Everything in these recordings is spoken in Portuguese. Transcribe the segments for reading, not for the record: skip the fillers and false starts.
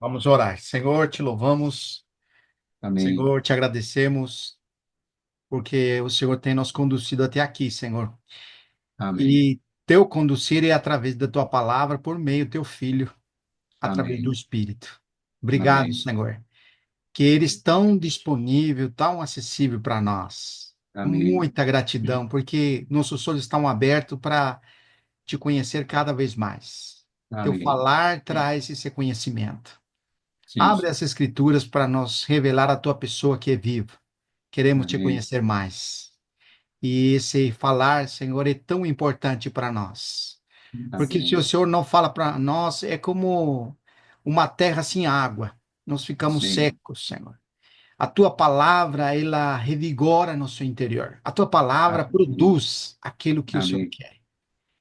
Vamos orar. Senhor, te louvamos, Amém. Senhor, te agradecemos, porque o Senhor tem nos conduzido até aqui, Senhor. Amém. E teu conduzir é através da tua palavra, por meio do teu filho, através do Amém. Espírito. Obrigado, Amém. Senhor, que eles tão disponível, tão acessível para nós. Amém. Muita gratidão, porque nossos olhos estão abertos para te conhecer cada vez mais. Teu Amém. falar traz esse conhecimento. Sim, Abre Senhor. as escrituras para nos revelar a tua pessoa que é viva. Queremos te Amém. conhecer mais. E esse falar, Senhor, é tão importante para nós. Porque se o Amém. Senhor não fala para nós, é como uma terra sem água. Nós ficamos Sim. secos, Senhor. A tua palavra, ela revigora nosso interior. A tua palavra Amém. produz aquilo que o Senhor Amém. quer.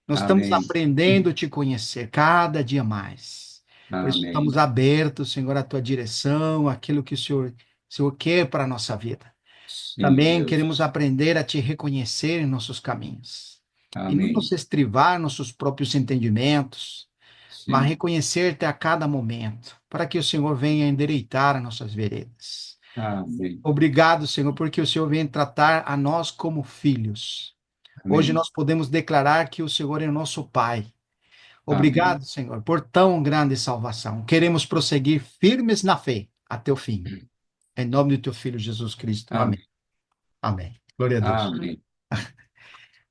Nós estamos Amém. aprendendo a te conhecer cada dia mais. Por isso Amém. estamos abertos, Senhor, à tua direção, aquilo que o Senhor quer para a nossa vida. Sim, Também Deus. queremos aprender a te reconhecer em nossos caminhos. E não nos Amém. estrivar nossos próprios entendimentos, mas Sim. reconhecer-te a cada momento, para que o Senhor venha endireitar as nossas veredas. Amém. Obrigado, Senhor, porque o Senhor vem tratar a nós como filhos. Hoje Amém. nós podemos declarar que o Senhor é o nosso Pai. Amém. Obrigado, Senhor, por tão grande salvação. Queremos prosseguir firmes na fé até o fim. Em nome do teu Filho Jesus Cristo. Amém. Amém. Amém. Glória a Deus. Amém.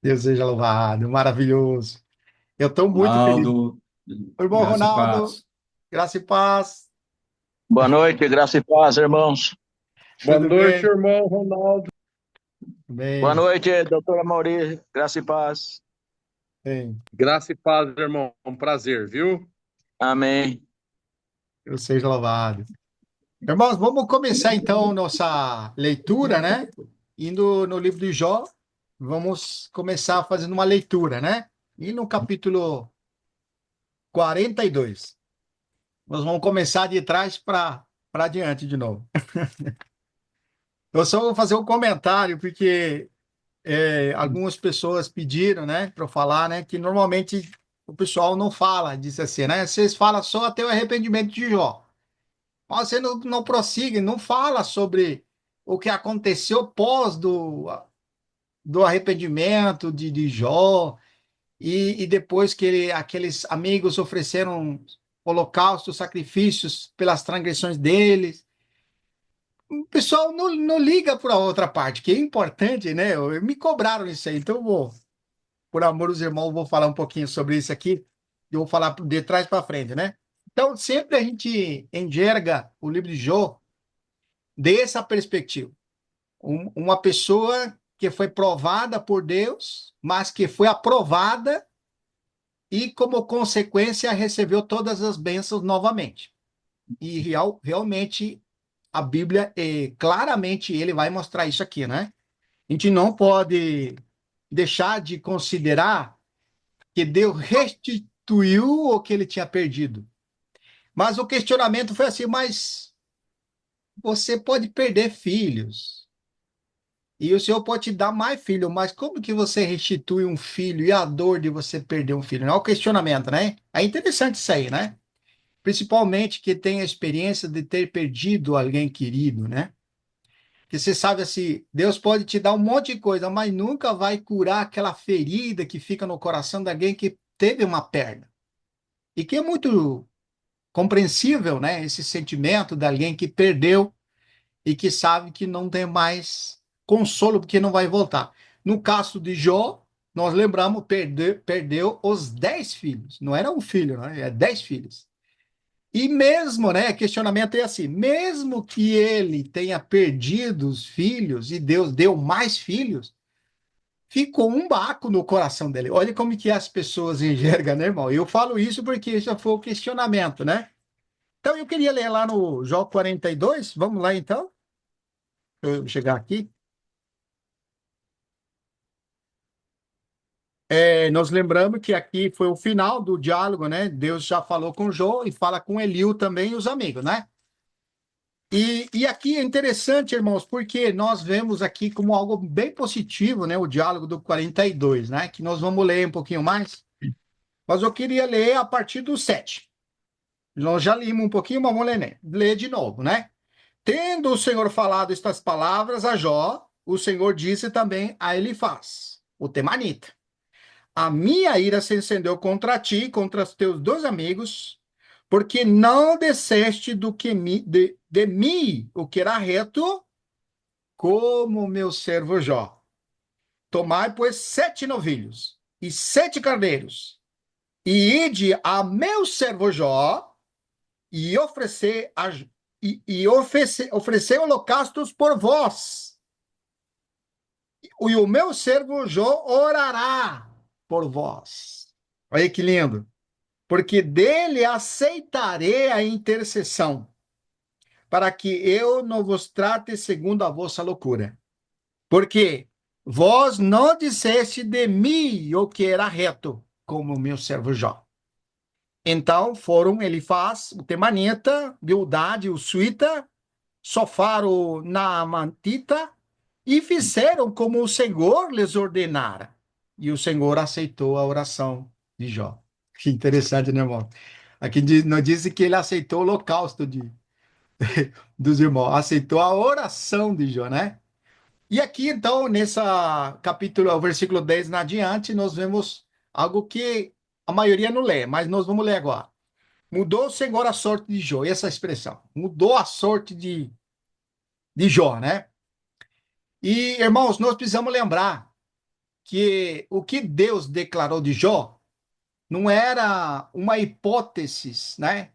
Deus seja louvado. Maravilhoso. Eu estou muito feliz. Ronaldo, Irmão graça e Ronaldo, paz. graça e paz. Boa noite, graça e paz, irmãos. Boa Tudo noite, bem? irmão Ronaldo. Boa Bem, noite, doutora Mauri, graça e paz. bem. Graça e paz, irmão. Um prazer, viu? Amém. Deus seja louvado. Irmãos, vamos começar então nossa leitura, né? Indo no livro de Jó, vamos começar fazendo uma leitura, né? E no capítulo 42. Nós vamos começar de trás para diante de novo. Eu só vou fazer um comentário, porque algumas pessoas pediram, né, para eu falar, né, que normalmente o pessoal não fala, diz assim, né? Vocês falam só até o arrependimento de Jó. Mas você não prossiga, não fala sobre o que aconteceu pós do arrependimento de Jó, e depois que aqueles amigos ofereceram holocaustos, sacrifícios pelas transgressões deles. O pessoal não liga para a outra parte, que é importante, né? Me cobraram isso aí, então eu vou, por amor aos irmãos, vou falar um pouquinho sobre isso aqui. Eu vou falar de trás para frente, né? Então, sempre a gente enxerga o livro de Jó dessa perspectiva. Uma pessoa que foi provada por Deus, mas que foi aprovada e, como consequência, recebeu todas as bênçãos novamente. E realmente a Bíblia, claramente, ele vai mostrar isso aqui, né? A gente não pode deixar de considerar que Deus restituiu o que ele tinha perdido. Mas o questionamento foi assim: mas você pode perder filhos, e o Senhor pode te dar mais filhos, mas como que você restitui um filho e a dor de você perder um filho? Não é o questionamento, né? É interessante isso aí, né? Principalmente que tem a experiência de ter perdido alguém querido, né? Que você sabe assim, Deus pode te dar um monte de coisa, mas nunca vai curar aquela ferida que fica no coração de alguém que teve uma perda. E que é muito compreensível, né? Esse sentimento de alguém que perdeu e que sabe que não tem mais consolo porque não vai voltar. No caso de Jó, nós lembramos, perdeu os 10 filhos. Não era um filho, né? É 10 filhos. E mesmo, né? Questionamento é assim: mesmo que ele tenha perdido os filhos e Deus deu mais filhos, ficou um vácuo no coração dele. Olha como que as pessoas enxergam, né, irmão? Eu falo isso porque já foi o questionamento, né? Então eu queria ler lá no Jó 42. Vamos lá então. Deixa eu chegar aqui. Nós lembramos que aqui foi o final do diálogo, né? Deus já falou com Jó e fala com Eliú também e os amigos, né? E aqui é interessante, irmãos, porque nós vemos aqui como algo bem positivo, né? O diálogo do 42, né? Que nós vamos ler um pouquinho mais, mas eu queria ler a partir do 7. Nós já limos um pouquinho, mas vamos ler de novo, né? Tendo o Senhor falado estas palavras a Jó, o Senhor disse também a Elifaz, o temanita: a minha ira se acendeu contra ti, e contra os teus dois amigos, porque não desceste de mim o que era reto, como meu servo Jó. Tomai, pois, 7 novilhos e 7 carneiros, e ide a meu servo Jó, e oferecer holocaustos por vós. E o meu servo Jó orará por vós. Olha que lindo. Porque dele aceitarei a intercessão, para que eu não vos trate segundo a vossa loucura. Porque vós não disseste de mim o que era reto, como o meu servo Jó. Então foram Elifaz, o temanita, Bildade, o suíta, Sofar, o naamantita, e fizeram como o Senhor lhes ordenara. E o Senhor aceitou a oração de Jó. Que interessante, né, irmão? Aqui não diz que ele aceitou o holocausto dos irmãos, aceitou a oração de Jó, né? E aqui, então, nessa capítulo, o versículo 10 na adiante, nós vemos algo que a maioria não lê, mas nós vamos ler agora. Mudou o Senhor a sorte de Jó, essa expressão. Mudou a sorte de Jó, né? E, irmãos, nós precisamos lembrar que o que Deus declarou de Jó não era uma hipótese, né?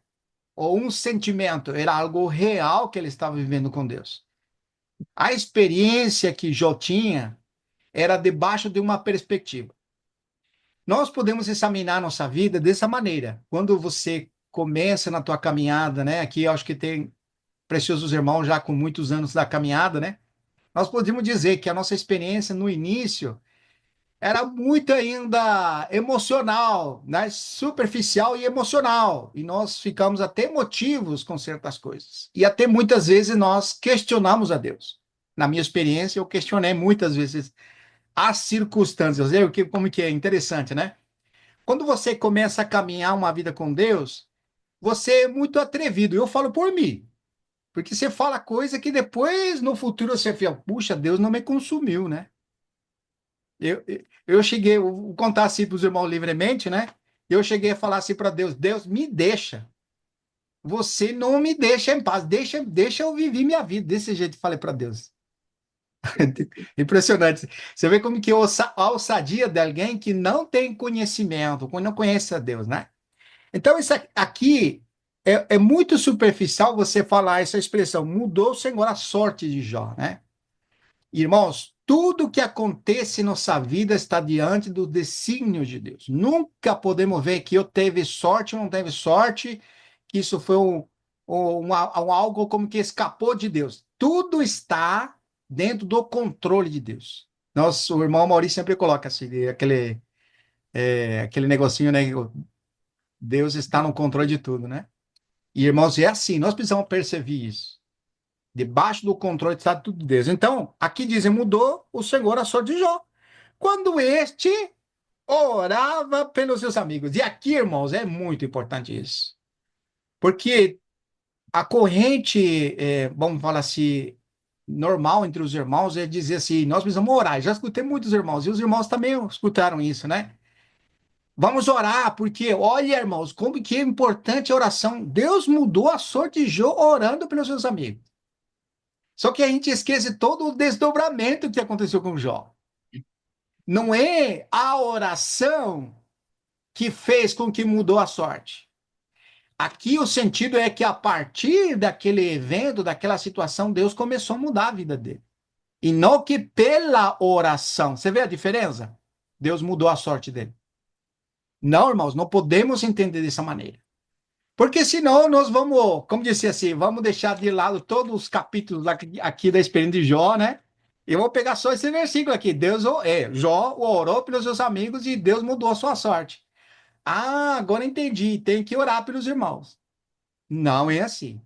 Ou um sentimento, era algo real que ele estava vivendo com Deus. A experiência que Jó tinha era debaixo de uma perspectiva. Nós podemos examinar nossa vida dessa maneira. Quando você começa na tua caminhada, né? Aqui eu acho que tem preciosos irmãos já com muitos anos da caminhada, né? Nós podemos dizer que a nossa experiência no início era muito ainda emocional, né? Superficial e emocional. E nós ficamos até emotivos com certas coisas. E até muitas vezes nós questionamos a Deus. Na minha experiência, eu questionei muitas vezes as circunstâncias. Como que é interessante, né? Quando você começa a caminhar uma vida com Deus, você é muito atrevido. Eu falo por mim. Porque você fala coisa que depois, no futuro, você fala, puxa, Deus não me consumiu, né? Eu cheguei, vou contar assim para os irmãos livremente, né? Eu cheguei a falar assim para Deus, Deus, me deixa. Você não me deixa em paz, deixa eu viver minha vida. Desse jeito falei para Deus. Impressionante. Você vê como que a ousadia de alguém que não tem conhecimento, que não conhece a Deus, né? Então, isso aqui é muito superficial você falar essa expressão, mudou o Senhor a sorte de Jó, né? Irmãos, tudo que acontece em nossa vida está diante do desígnio de Deus. Nunca podemos ver que eu teve sorte ou não teve sorte, que isso foi algo como que escapou de Deus. Tudo está dentro do controle de Deus. Nosso o irmão Maurício sempre coloca assim, aquele negocinho, né? Deus está no controle de tudo, né? E, irmãos, é assim, nós precisamos perceber isso. Debaixo do controle está tudo Deus. Então, aqui dizem, mudou o Senhor a sorte de Jó. Quando este orava pelos seus amigos. E aqui, irmãos, é muito importante isso. Porque a corrente, vamos falar assim, normal entre os irmãos é dizer assim, nós precisamos orar. Já escutei muitos irmãos, e os irmãos também escutaram isso, né? Vamos orar, porque olha, irmãos, como que é importante a oração. Deus mudou a sorte de Jó orando pelos seus amigos. Só que a gente esquece todo o desdobramento que aconteceu com Jó. Não é a oração que fez com que mudou a sorte. Aqui o sentido é que a partir daquele evento, daquela situação, Deus começou a mudar a vida dele. E não que pela oração. Você vê a diferença? Deus mudou a sorte dele. Não, irmãos, não podemos entender dessa maneira. Porque senão nós vamos, como disse assim, vamos deixar de lado todos os capítulos aqui da experiência de Jó, né? Eu vou pegar só esse versículo aqui. Jó orou pelos seus amigos e Deus mudou a sua sorte. Ah, agora entendi. Tem que orar pelos irmãos. Não é assim.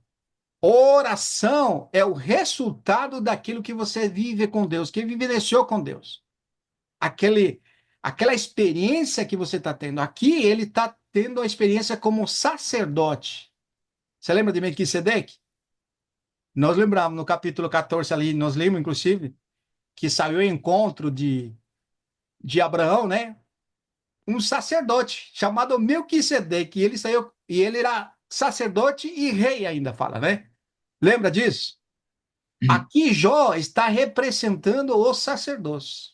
Oração é o resultado daquilo que você vive com Deus, que vivenciou com Deus. Aquela experiência que você está tendo aqui, ele está tendo a experiência como sacerdote. Você lembra de Melquisedeque? Nós lembramos no capítulo 14 ali, nós lemos, inclusive, que saiu o encontro de Abraão, né? Um sacerdote chamado Melquisedeque, e ele saiu, e ele era sacerdote e rei ainda, fala, né? Lembra disso? Aqui Jó está representando o sacerdócio.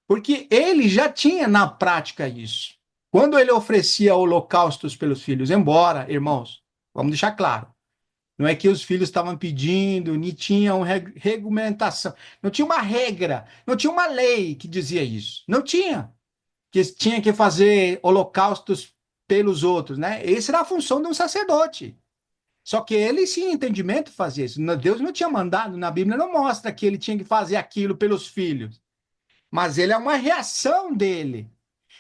Porque ele já tinha na prática isso. Quando ele oferecia holocaustos pelos filhos, embora, irmãos, vamos deixar claro, não é que os filhos estavam pedindo, nem tinham regulamentação, não tinha uma regra, não tinha uma lei que dizia isso. Não tinha. Que tinha que fazer holocaustos pelos outros, né? Essa era a função de um sacerdote. Só que ele, sim, entendimento, fazia isso. Deus não tinha mandado, na Bíblia não mostra que ele tinha que fazer aquilo pelos filhos. Mas ele é uma reação dele.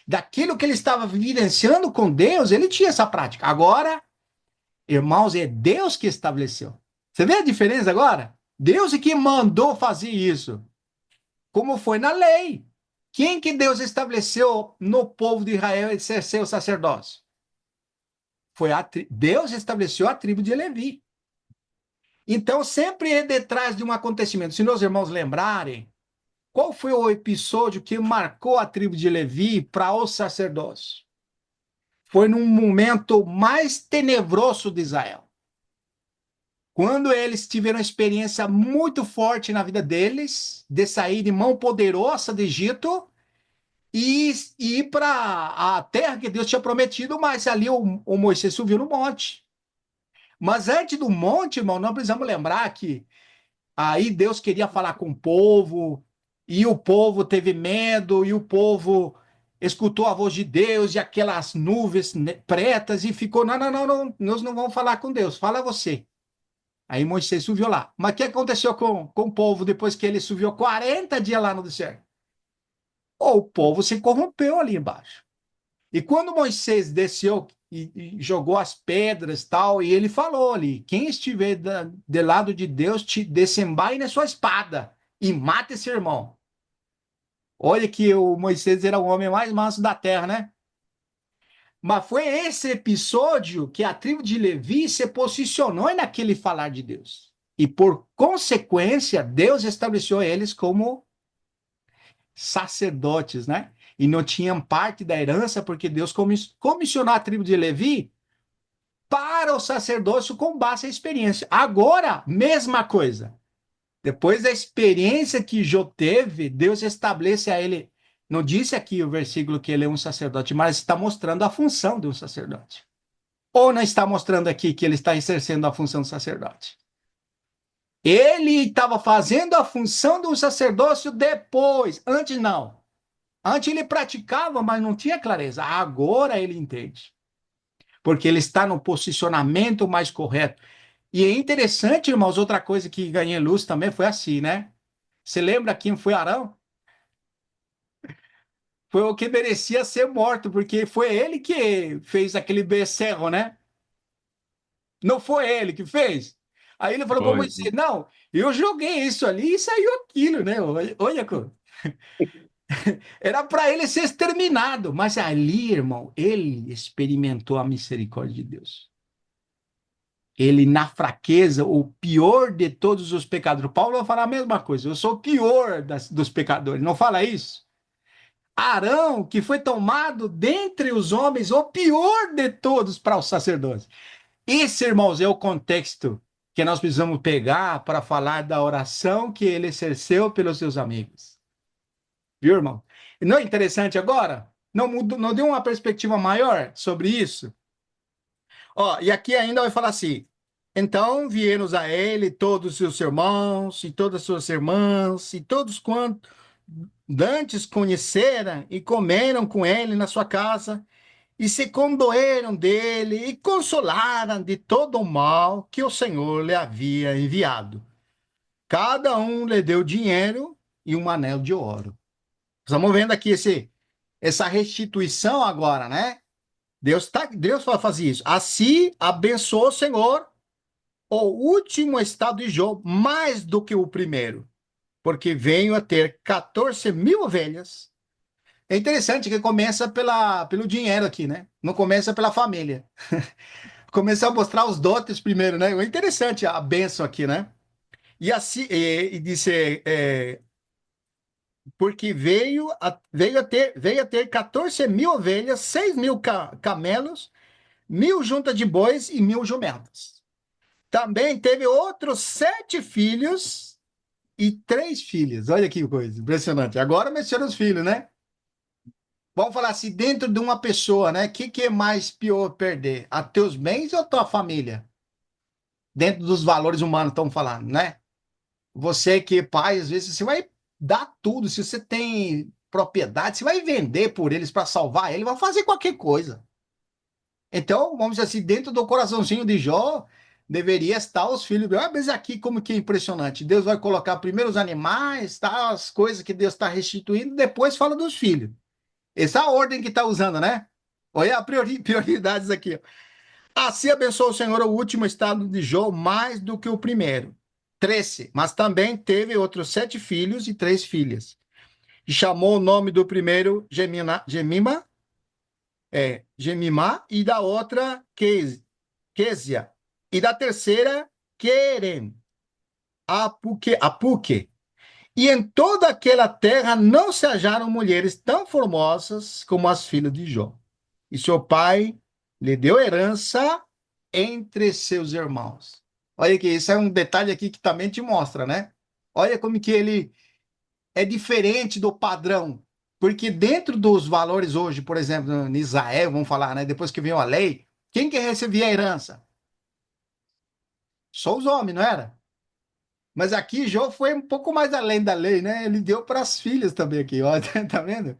Daquilo que ele estava vivenciando com Deus, ele tinha essa prática. Agora, irmãos, é Deus que estabeleceu. Você vê a diferença agora? Deus é que mandou fazer isso. Como foi na lei. Quem que Deus estabeleceu no povo de Israel exercer o sacerdócio? Foi Deus estabeleceu a tribo de Levi. Então, sempre é detrás de um acontecimento. Se meus irmãos lembrarem, qual foi o episódio que marcou a tribo de Levi para o sacerdócio? Foi num momento mais tenebroso de Israel. Quando eles tiveram uma experiência muito forte na vida deles, de sair de mão poderosa do Egito e ir para a terra que Deus tinha prometido, mas ali o Moisés subiu no monte. Mas antes do monte, irmão, nós precisamos lembrar que aí Deus queria falar com o povo, e o povo teve medo, e o povo escutou a voz de Deus e aquelas nuvens pretas e ficou, não, nós não vamos falar com Deus, fala você. Aí Moisés subiu lá. Mas o que aconteceu com o povo depois que ele subiu 40 dias lá no deserto? O povo se corrompeu ali embaixo. E quando Moisés desceu e jogou as pedras tal, e ele falou ali, quem estiver do lado de Deus, te desembaine a sua espada e mate esse irmão. Olha que o Moisés era o homem mais manso da terra, né? Mas foi esse episódio que a tribo de Levi se posicionou naquele falar de Deus. E por consequência, Deus estabeleceu eles como sacerdotes, né? E não tinham parte da herança, porque Deus comissionou a tribo de Levi para o sacerdócio com base na experiência. Agora, mesma coisa. Depois da experiência que Jó teve, Deus estabelece a ele. Não disse aqui o versículo que ele é um sacerdote, mas está mostrando a função de um sacerdote. Ou não está mostrando aqui que ele está exercendo a função do sacerdote? Ele estava fazendo a função do sacerdócio depois, antes não. Antes ele praticava, mas não tinha clareza. Agora ele entende. Porque ele está no posicionamento mais correto. E é interessante, irmãos, outra coisa que ganhei luz também foi assim, né? Você lembra quem foi Arão? Foi o que merecia ser morto, porque foi ele que fez aquele becerro, né? Não foi ele que fez? Aí ele falou para Moisés, não, eu joguei isso ali e saiu aquilo, né? Olha, era para ele ser exterminado, mas ali, irmão, ele experimentou a misericórdia de Deus. Ele, na fraqueza, o pior de todos os pecadores. Paulo vai falar a mesma coisa, eu sou o pior dos pecadores, não fala isso? Arão, que foi tomado dentre os homens, o pior de todos para os sacerdotes. Esse, irmãos, é o contexto que nós precisamos pegar para falar da oração que ele exerceu pelos seus amigos. Viu, irmão? E não é interessante agora? Não mudou, não deu uma perspectiva maior sobre isso? Ó, e aqui ainda vai falar assim: então vieram a ele todos os seus irmãos e todas as suas irmãs e todos quantos dantes conheceram e comeram com ele na sua casa e se condoeram dele e consolaram de todo o mal que o Senhor lhe havia enviado. Cada um lhe deu dinheiro e um anel de ouro. Estamos vendo aqui essa restituição agora, né? Deus vai fazer isso. Assim abençoou o Senhor o último estado de Jó mais do que o primeiro, porque veio a ter 14.000 ovelhas. É interessante que começa pelo dinheiro aqui, né? Não começa pela família. Começou a mostrar os dotes primeiro, né? É interessante a bênção aqui, né? E assim, e disse, porque veio a ter 14 mil ovelhas, 6 mil camelos, 1.000 juntas de bois e 1.000 jumentas. Também teve outros 7 filhos e 3 filhas. Olha que coisa impressionante. Agora mencionam os filhos, né? Vamos falar assim, dentro de uma pessoa, né? O que é mais pior perder? A teus bens ou a tua família? Dentro dos valores humanos, estamos falando, né? Você que é pai, às vezes você vai dar tudo. Se você tem propriedade, você vai vender por eles para salvar ele, vai fazer qualquer coisa. Então, vamos dizer assim, dentro do coraçãozinho de Jó, deveria estar os filhos. Ah, mas aqui como que é impressionante. Deus vai colocar primeiro os animais, tá, as coisas que Deus está restituindo, depois fala dos filhos. Essa é a ordem que está usando, né? Olha a prioridades aqui, ó. Assim abençoou o Senhor o último estado de Jó mais do que o primeiro. 13. Mas também teve outros 7 filhos e 3 filhas. E chamou o nome do primeiro Gemimá, e da outra Quésia. E da terceira Querem, Apuque. E em toda aquela terra não se acharam mulheres tão formosas como as filhas de Jó. E seu pai lhe deu herança entre seus irmãos. Olha que isso é um detalhe aqui que também te mostra, né? Olha como que ele é diferente do padrão. Porque dentro dos valores hoje, por exemplo, em Israel, vamos falar, né? Depois que veio a lei, quem que recebia a herança? Só os homens, não era? Mas aqui Jó foi um pouco mais além da lei, né? Ele deu para as filhas também aqui, ó, tá vendo?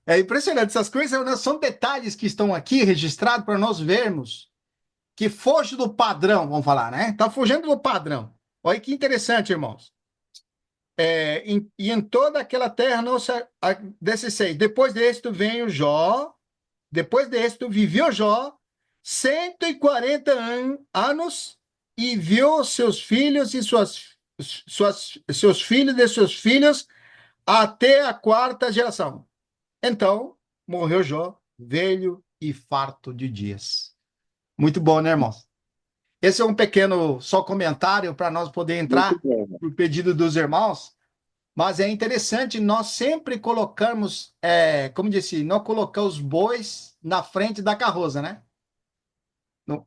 É impressionante, essas coisas, né, são detalhes que estão aqui registrados para nós vermos que foge do padrão, vamos falar, né? Tá fugindo do padrão. Olha que interessante, irmãos. E em toda aquela terra não se... 16. Depois deste veio Jó, depois deste viveu Jó 140 anos e viu seus filhos e seus filhos e seus filhos até a quarta geração. Então, morreu Jó, velho e farto de dias. Muito bom, né, irmãos? Esse é um pequeno só comentário para nós poder entrar no pedido dos irmãos, mas é interessante nós sempre colocarmos, como disse, não colocar os bois na frente da carroça, né?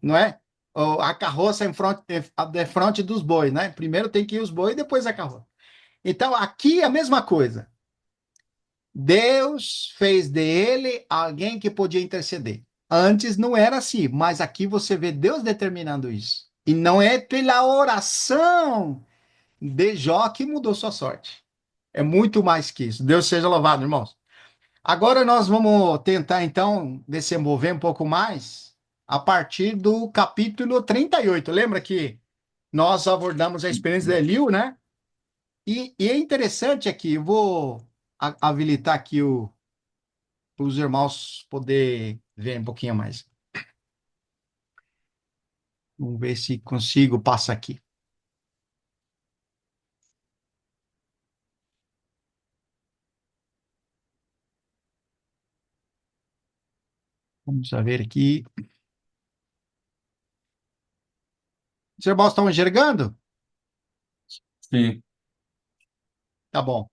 Não é? A carroça de frente dos bois, né? Primeiro tem que ir os bois, depois a carroça. Então, aqui é a mesma coisa. Deus fez dele alguém que podia interceder. Antes não era assim, mas aqui você vê Deus determinando isso. E não é pela oração de Jó que mudou sua sorte. É muito mais que isso. Deus seja louvado, irmãos. Agora nós vamos tentar, então, desenvolver um pouco mais a partir do capítulo 38. Lembra que nós abordamos a experiência de Eliú, né? E é interessante aqui, eu vou habilitar aqui os irmãos poder ver um pouquinho mais. Vamos ver se consigo passar aqui. Vamos ver aqui. Os irmãos estão enxergando? Sim. Tá bom,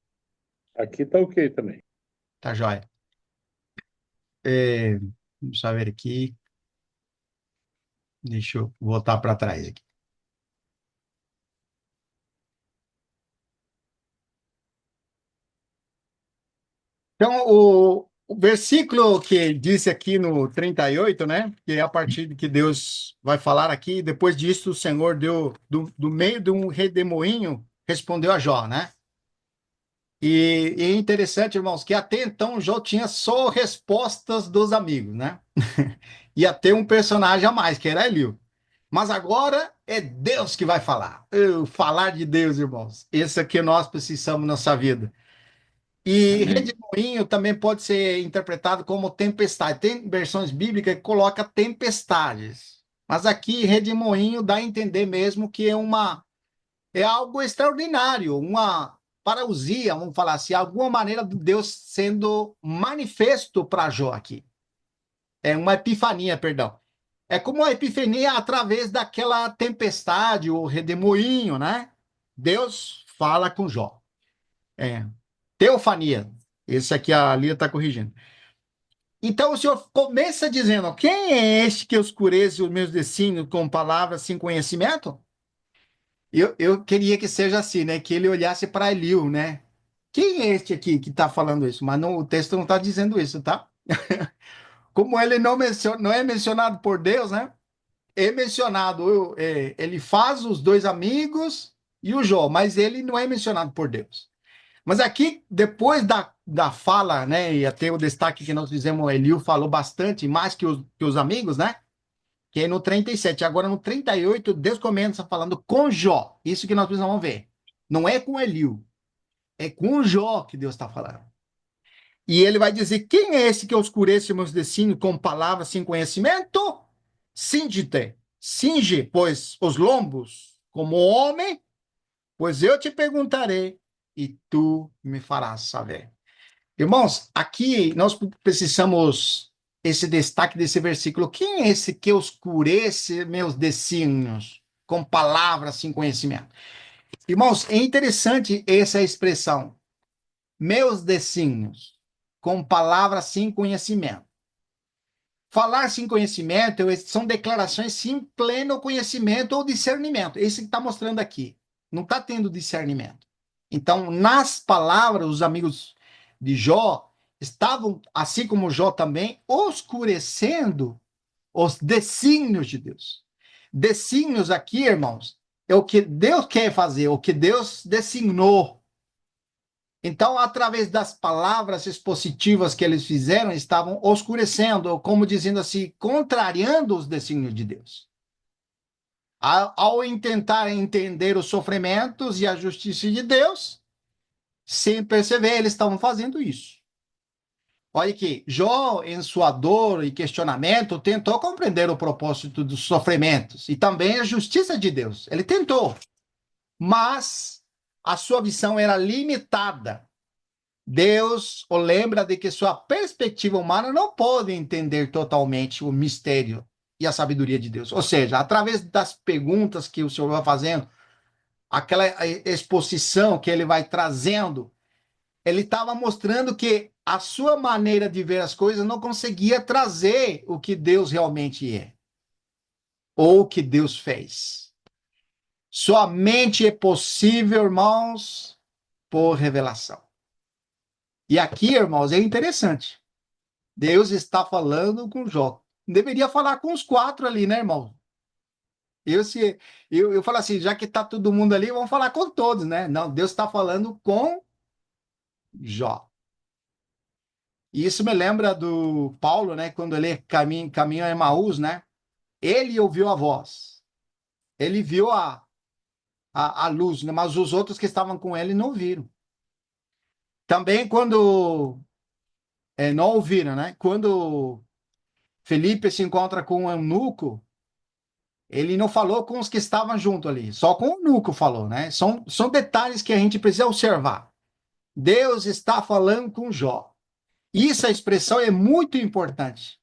Aqui tá ok também. tá jóia. Vamos ver aqui. Deixa eu voltar para trás aqui. Então, o versículo que disse aqui no 38, né? Que é a partir de que Deus vai falar aqui, depois disso o Senhor deu, do meio de um redemoinho, respondeu a Jó, né? E é interessante, irmãos, que até então Jó tinha só respostas dos amigos, né? Ia ter um personagem a mais, que era Eliú. Mas agora é Deus que vai falar. Falar de Deus, irmãos. Esse aqui nós precisamos na nossa vida. E Amém. redemoinho também pode ser interpretado como tempestade. Tem versões bíblicas que coloca tempestades. Mas aqui redemoinho dá a entender mesmo que é algo extraordinário, uma parousia, vamos falar assim, alguma maneira de Deus sendo manifesto para Jó aqui. É uma epifania, perdão. É como a epifania através daquela tempestade, o redemoinho, né? Deus fala com Jó. É, teofania. Esse aqui a Lia está corrigindo. Então o Senhor começa dizendo: quem é este que oscurece os meus desígnios com palavras sem conhecimento? Eu queria que seja assim, né? Que ele olhasse para Eliú, né? Quem é este aqui que está falando isso? Mas não, o texto não está dizendo isso, tá? Como ele não é mencionado por Deus, né? É mencionado, ele faz os dois amigos e o Jó, mas ele não é mencionado por Deus. Mas aqui, depois da fala, né, e até o destaque que nós fizemos, o Eliú falou bastante, mais que os amigos, né? Que é no 37. Agora, no 38, Deus começa falando com Jó. Isso que nós precisamos ver. Não é com Eliú, é com Jó que Deus está falando. E ele vai dizer: quem é esse que oscurece meus desígnios com palavras sem conhecimento? Cinge, pois, os lombos como homem, pois eu te perguntarei e tu me farás saber. Irmãos, aqui nós precisamos esse destaque desse versículo. Quem é esse que oscurece meus desígnios com palavras sem conhecimento? Irmãos, é interessante essa expressão, meus desígnios com palavras sem conhecimento. Falar sem conhecimento são declarações sem pleno conhecimento ou discernimento. Esse que está mostrando aqui. Não está tendo discernimento. Então, nas palavras, os amigos de Jó estavam, assim como Jó também, oscurecendo os desígnios de Deus. Desígnios aqui, irmãos, é o que Deus quer fazer, o que Deus designou. Então, através das palavras expositivas que eles fizeram, estavam oscurecendo, como dizendo assim, contrariando os desígnios de Deus. Ao tentar entender os sofrimentos e a justiça de Deus, sem perceber, eles estavam fazendo isso. Olha que Jó, em sua dor e questionamento, tentou compreender o propósito dos sofrimentos e também a justiça de Deus. Ele tentou, mas a sua visão era limitada. Deus o lembra de que sua perspectiva humana não pode entender totalmente o mistério e a sabedoria de Deus. Ou seja, através das perguntas que o Senhor vai fazendo, aquela exposição que ele vai trazendo, ele estava mostrando que a sua maneira de ver as coisas não conseguia trazer o que Deus realmente é, ou o que Deus fez. Somente é possível, irmãos, por revelação. E aqui, irmãos, é interessante. Deus está falando com Jó. Deveria falar com os quatro ali, né, irmão? Eu falo assim, já que está todo mundo ali, vamos falar com todos, né? Não, Deus está falando com Jó. E isso me lembra do Paulo, né? Quando ele caminha a Emaús, né? Ele ouviu a voz. Ele viu a luz, né? Mas os outros que estavam com ele não viram. Também quando não ouviram, né? Quando Felipe se encontra com um eunuco, ele não falou com os que estavam junto ali, só com o eunuco falou, né? São detalhes que a gente precisa observar. Deus está falando com Jó. Essa expressão é muito importante,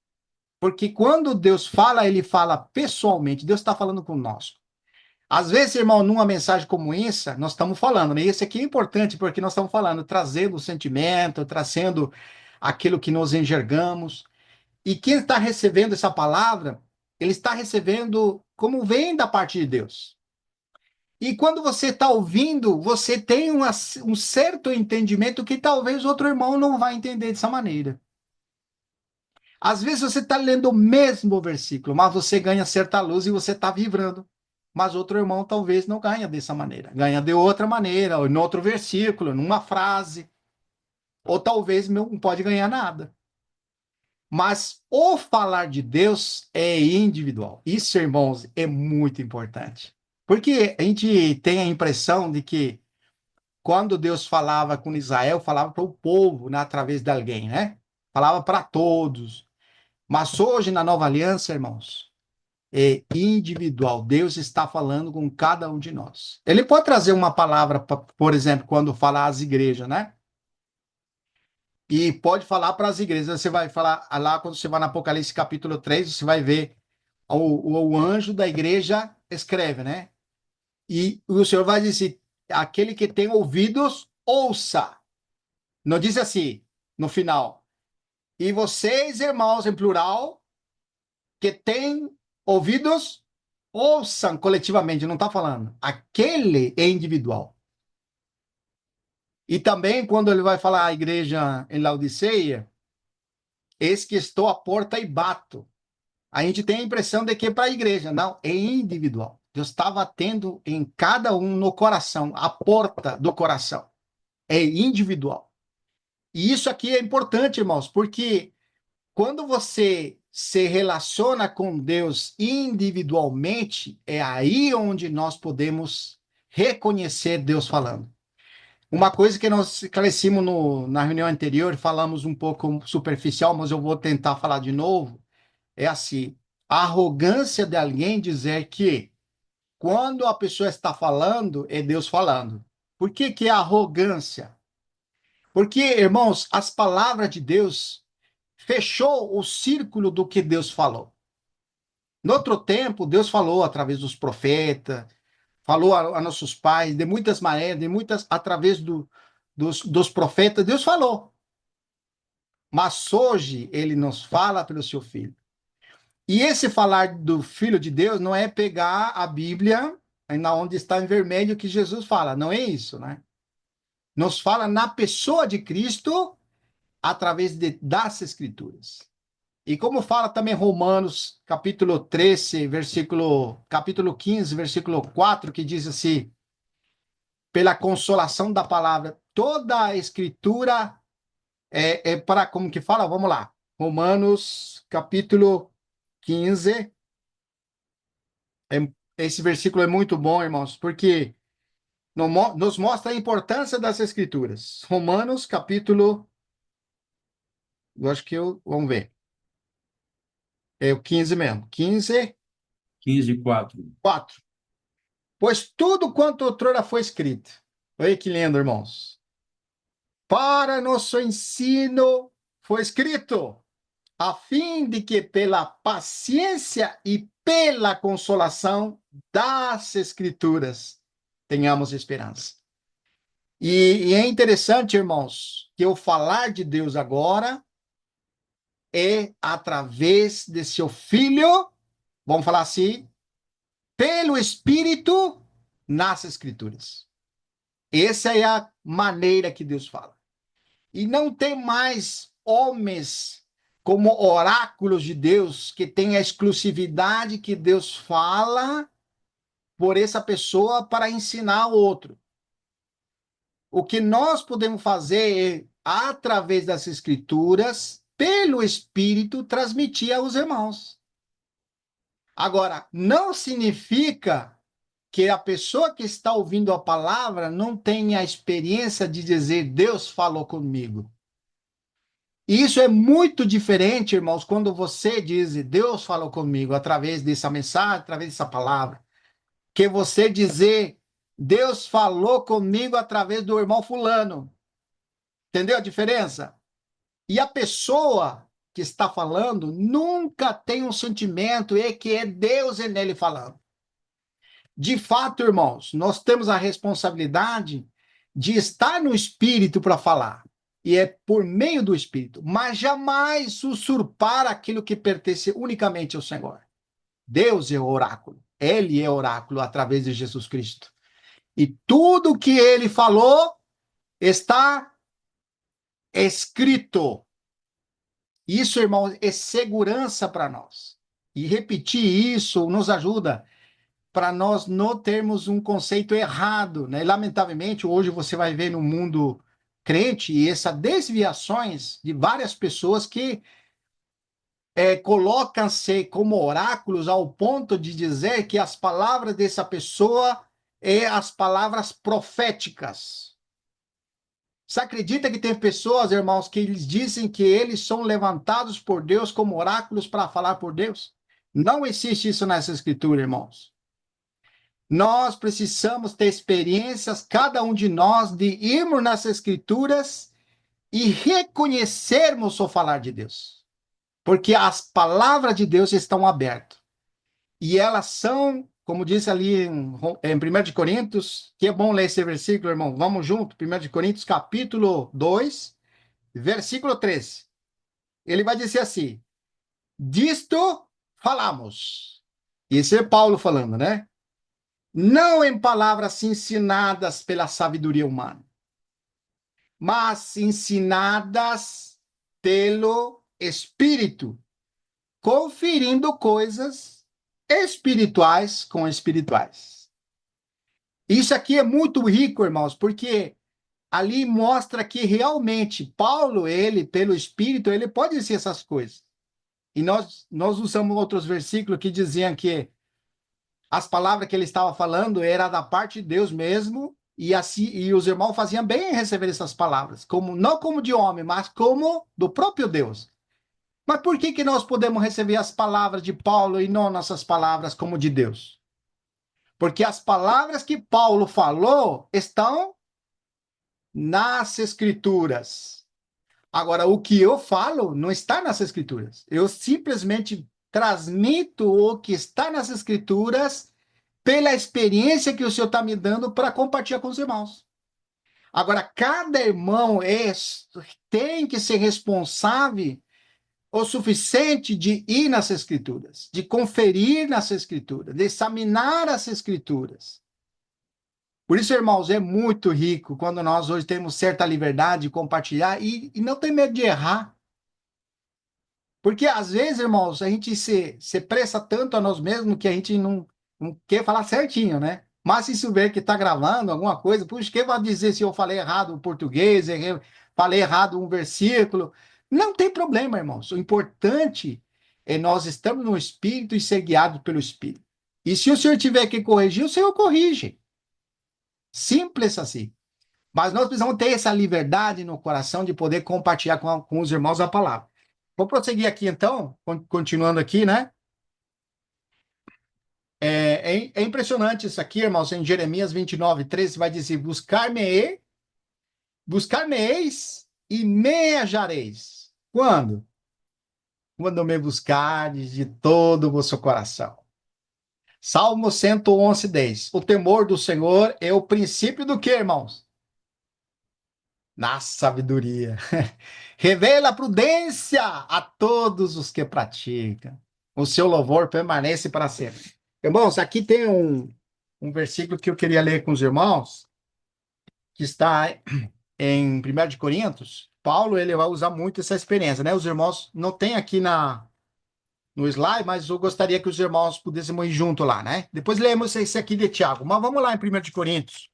porque quando Deus fala, ele fala pessoalmente. Deus está falando conosco. Às vezes, irmão, numa mensagem como essa, nós estamos falando, né? Esse aqui é importante, porque nós estamos falando, trazendo o sentimento, trazendo aquilo que nós enxergamos. E quem está recebendo essa palavra, ele está recebendo como vem da parte de Deus. E quando você está ouvindo, você tem um certo entendimento que talvez outro irmão não vai entender dessa maneira. Às vezes você está lendo o mesmo versículo, mas você ganha certa luz e você está vibrando. Mas outro irmão talvez não ganha dessa maneira. Ganha de outra maneira, ou em outro versículo, numa frase. Ou talvez não pode ganhar nada. Mas o falar de Deus é individual. Isso, irmãos, é muito importante. Porque a gente tem a impressão de que quando Deus falava com Israel, falava para o povo, né, através de alguém, né? Falava para todos. Mas hoje, na nova aliança, irmãos, é individual. Deus está falando com cada um de nós. Ele pode trazer uma palavra, por exemplo, quando fala às igrejas, né? E pode falar para as igrejas. Você vai falar lá, quando você vai no Apocalipse capítulo 3, você vai ver o anjo da igreja escreve, né? E o Senhor vai dizer, aquele que tem ouvidos, ouça. Não diz assim, no final. E vocês, irmãos, em plural, que têm ouvidos, ouçam coletivamente, não está falando. Aquele é individual. E também, quando ele vai falar à igreja em Laodiceia, eis que estou à porta e bato. A gente tem a impressão de que é para a igreja. Não, é individual. Deus estava tendo em cada um no coração, a porta do coração. É individual. E isso aqui é importante, irmãos, porque quando você se relaciona com Deus individualmente, é aí onde nós podemos reconhecer Deus falando. Uma coisa que nós esclarecemos na reunião anterior, falamos um pouco superficial, mas eu vou tentar falar de novo, é assim, a arrogância de alguém dizer que quando a pessoa está falando, é Deus falando. Por que que é arrogância? Porque, irmãos, as palavras de Deus fechou o círculo do que Deus falou. No outro tempo, Deus falou através dos profetas, falou a nossos pais, de muitas maneiras, através dos profetas, Deus falou. Mas hoje, ele nos fala pelo seu Filho. E esse falar do Filho de Deus não é pegar a Bíblia, na onde está em vermelho que Jesus fala, não é isso, né? Nos fala na pessoa de Cristo, através das Escrituras. E como fala também Romanos, capítulo 13, capítulo 15, versículo 4, que diz assim, pela consolação da palavra, toda a escritura é para, como que fala? Vamos lá. Romanos, capítulo 15. Esse versículo é muito bom, irmãos, porque nos mostra a importância das escrituras. Romanos, capítulo, eu acho que vamos ver. É o 15 mesmo. 15, 15:4. 4. Pois tudo quanto outrora foi escrito. Olha que lindo, irmãos. Para nosso ensino foi escrito, a fim de que pela paciência e pela consolação das Escrituras tenhamos esperança. E é interessante, irmãos, que o falar de Deus agora é através de seu Filho, vamos falar assim, pelo Espírito nas Escrituras. Essa é a maneira que Deus fala. E não tem mais homens como oráculos de Deus que têm a exclusividade que Deus fala por essa pessoa para ensinar o outro. O que nós podemos fazer é, através das Escrituras, pelo Espírito, transmitir aos irmãos. Agora, não significa que a pessoa que está ouvindo a palavra não tenha a experiência de dizer, Deus falou comigo. E isso é muito diferente, irmãos, quando você diz, Deus falou comigo, através dessa mensagem, através dessa palavra, que você dizer, Deus falou comigo através do irmão fulano. Entendeu a diferença? E a pessoa que está falando nunca tem um sentimento e que é Deus nele falando. De fato, irmãos, nós temos a responsabilidade de estar no Espírito para falar. E é por meio do Espírito, mas jamais usurpar aquilo que pertence unicamente ao Senhor. Deus é o oráculo. Ele é oráculo através de Jesus Cristo. E tudo que ele falou está escrito. Isso, irmãos, é segurança para nós. E repetir isso nos ajuda para nós não termos um conceito errado, né? Lamentavelmente, hoje você vai ver no mundo crente essas desviações de várias pessoas que colocam-se como oráculos ao ponto de dizer que as palavras dessa pessoa as palavras proféticas. Você acredita que tem pessoas, irmãos, que eles dizem que eles são levantados por Deus como oráculos para falar por Deus? Não existe isso nessa escritura, irmãos. Nós precisamos ter experiências, cada um de nós, de irmos nas escrituras e reconhecermos o falar de Deus. Porque as palavras de Deus estão abertas. e elas são, como disse ali em 1 de Coríntios, que é bom ler esse versículo, irmão. Vamos junto, 1 de Coríntios, capítulo 2, versículo 13. Ele vai dizer assim: disto falamos. Isso é Paulo falando, né? Não em palavras ensinadas pela sabedoria humana, mas ensinadas pelo Espírito, conferindo coisas espirituais com espirituais. Isso aqui é muito rico, irmãos, porque ali mostra que realmente Paulo, ele, pelo Espírito, ele pode dizer essas coisas. E nós usamos outros versículos que diziam que as palavras que ele estava falando era da parte de Deus mesmo, e assim, e os irmãos faziam bem em receber essas palavras, como não como de homem, mas como do próprio Deus. Mas por que nós podemos receber as palavras de Paulo e não nossas palavras como de Deus? Porque as palavras que Paulo falou estão nas Escrituras. Agora, o que eu falo não está nas Escrituras. Eu simplesmente transmito o que está nas Escrituras pela experiência que o Senhor está me dando para compartilhar com os irmãos. Agora, cada irmão tem que ser responsável o suficiente de ir nas Escrituras, de conferir nas Escrituras, de examinar as Escrituras. Por isso, irmãos, é muito rico quando nós hoje temos certa liberdade de compartilhar e não tem medo de errar. Porque às vezes, irmãos, a gente se pressa tanto a nós mesmos que a gente não quer falar certinho, né? Mas se souber que está gravando alguma coisa, puxa, quem vai dizer se eu falei errado o português, falei errado um versículo? Não tem problema, irmãos. O importante é nós estamos no Espírito e ser guiados pelo Espírito. E se o senhor tiver que corrigir, o senhor corrige. Simples assim. Mas nós precisamos ter essa liberdade no coração de poder compartilhar com os irmãos a palavra. Vou prosseguir aqui, então, continuando aqui, né? É impressionante isso aqui, irmãos, em Jeremias 29:13, vai dizer, buscar-me-eis e me achareis. Quando? Quando me buscardes de todo o vosso coração. Salmo 111:10. O temor do Senhor é o princípio do quê, irmãos? Na sabedoria. Revela a prudência a todos os que praticam. O seu louvor permanece para sempre. Irmãos, aqui tem um versículo que eu queria ler com os irmãos, que está em 1 de Coríntios. Paulo, ele vai usar muito essa experiência, né? Os irmãos não tem aqui no slide, mas eu gostaria que os irmãos pudessem ir junto lá, né? Depois lemos esse aqui de Tiago. Mas vamos lá em 1 de Coríntios,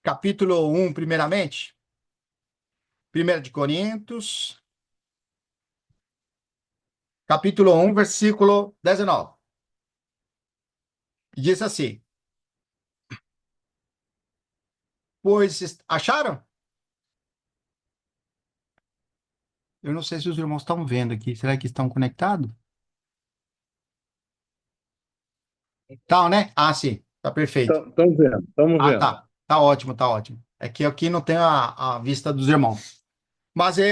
capítulo 1, primeiramente. 1 de Coríntios, capítulo 1, versículo 19. E diz assim: pois acharam? Eu não sei se os irmãos estão vendo aqui. Será que estão conectados? Tá, né? Ah, sim. Tá perfeito. Estamos vendo, estamos Ah, vendo. tá. Tá ótimo, tá ótimo. É que aqui não tem a vista dos irmãos. Mas é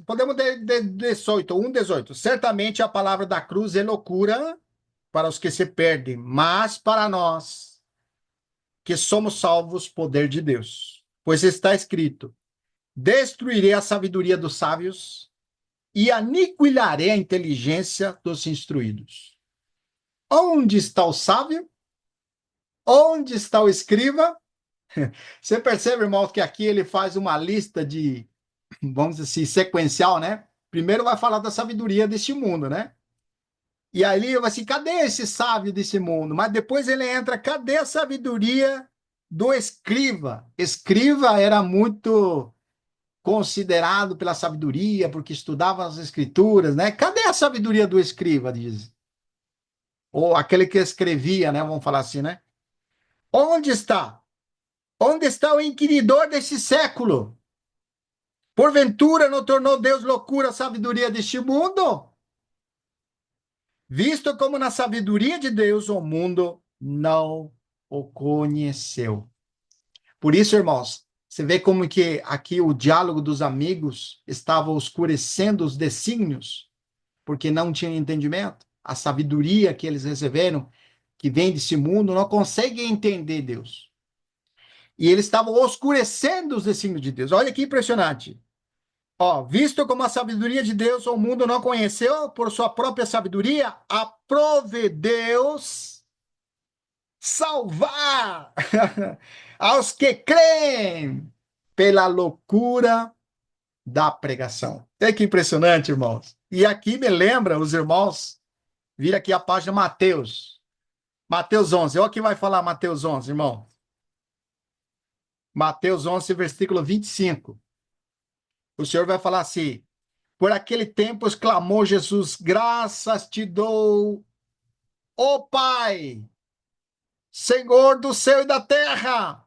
podemos 18, 1:18. Certamente a palavra da cruz é loucura para os que se perdem, mas para nós que somos salvos, poder de Deus. Pois está escrito: destruirei a sabedoria dos sábios e aniquilarei a inteligência dos instruídos. Onde está o sábio? Onde está o escriba? Você percebe, irmão, que aqui ele faz uma lista de, vamos dizer assim, sequencial, né? Primeiro vai falar da sabedoria deste mundo, né? E aí ele vai assim, cadê esse sábio desse mundo? Mas depois ele entra, cadê a sabedoria do escriba? Escriba era muito considerado pela sabedoria, porque estudava as escrituras, né? Cadê a sabedoria do escriba, diz? Ou aquele que escrevia, né? Vamos falar assim, né? Onde está? Onde está o inquiridor desse século? Porventura não tornou Deus loucura a sabedoria deste mundo? Visto como na sabedoria de Deus o mundo não o conheceu. Por isso, irmãos, você vê como que aqui o diálogo dos amigos estava oscurecendo os desígnios, porque não tinha entendimento. a sabedoria que eles receberam, que vem desse mundo, não conseguem entender Deus. E eles estavam oscurecendo os desígnios de Deus. Olha que impressionante. Ó, visto como a sabedoria de Deus o mundo não conheceu, por sua própria sabedoria, aprove Deus salvar aos que creem pela loucura da pregação. É que impressionante, irmãos. E aqui me lembra, os irmãos, vira aqui a página Mateus. Mateus 11. Olha quem vai falar Mateus 11, irmão. Mateus 11, versículo 25. O Senhor vai falar assim: por aquele tempo exclamou Jesus, graças te dou, ó Pai, Senhor do céu e da terra,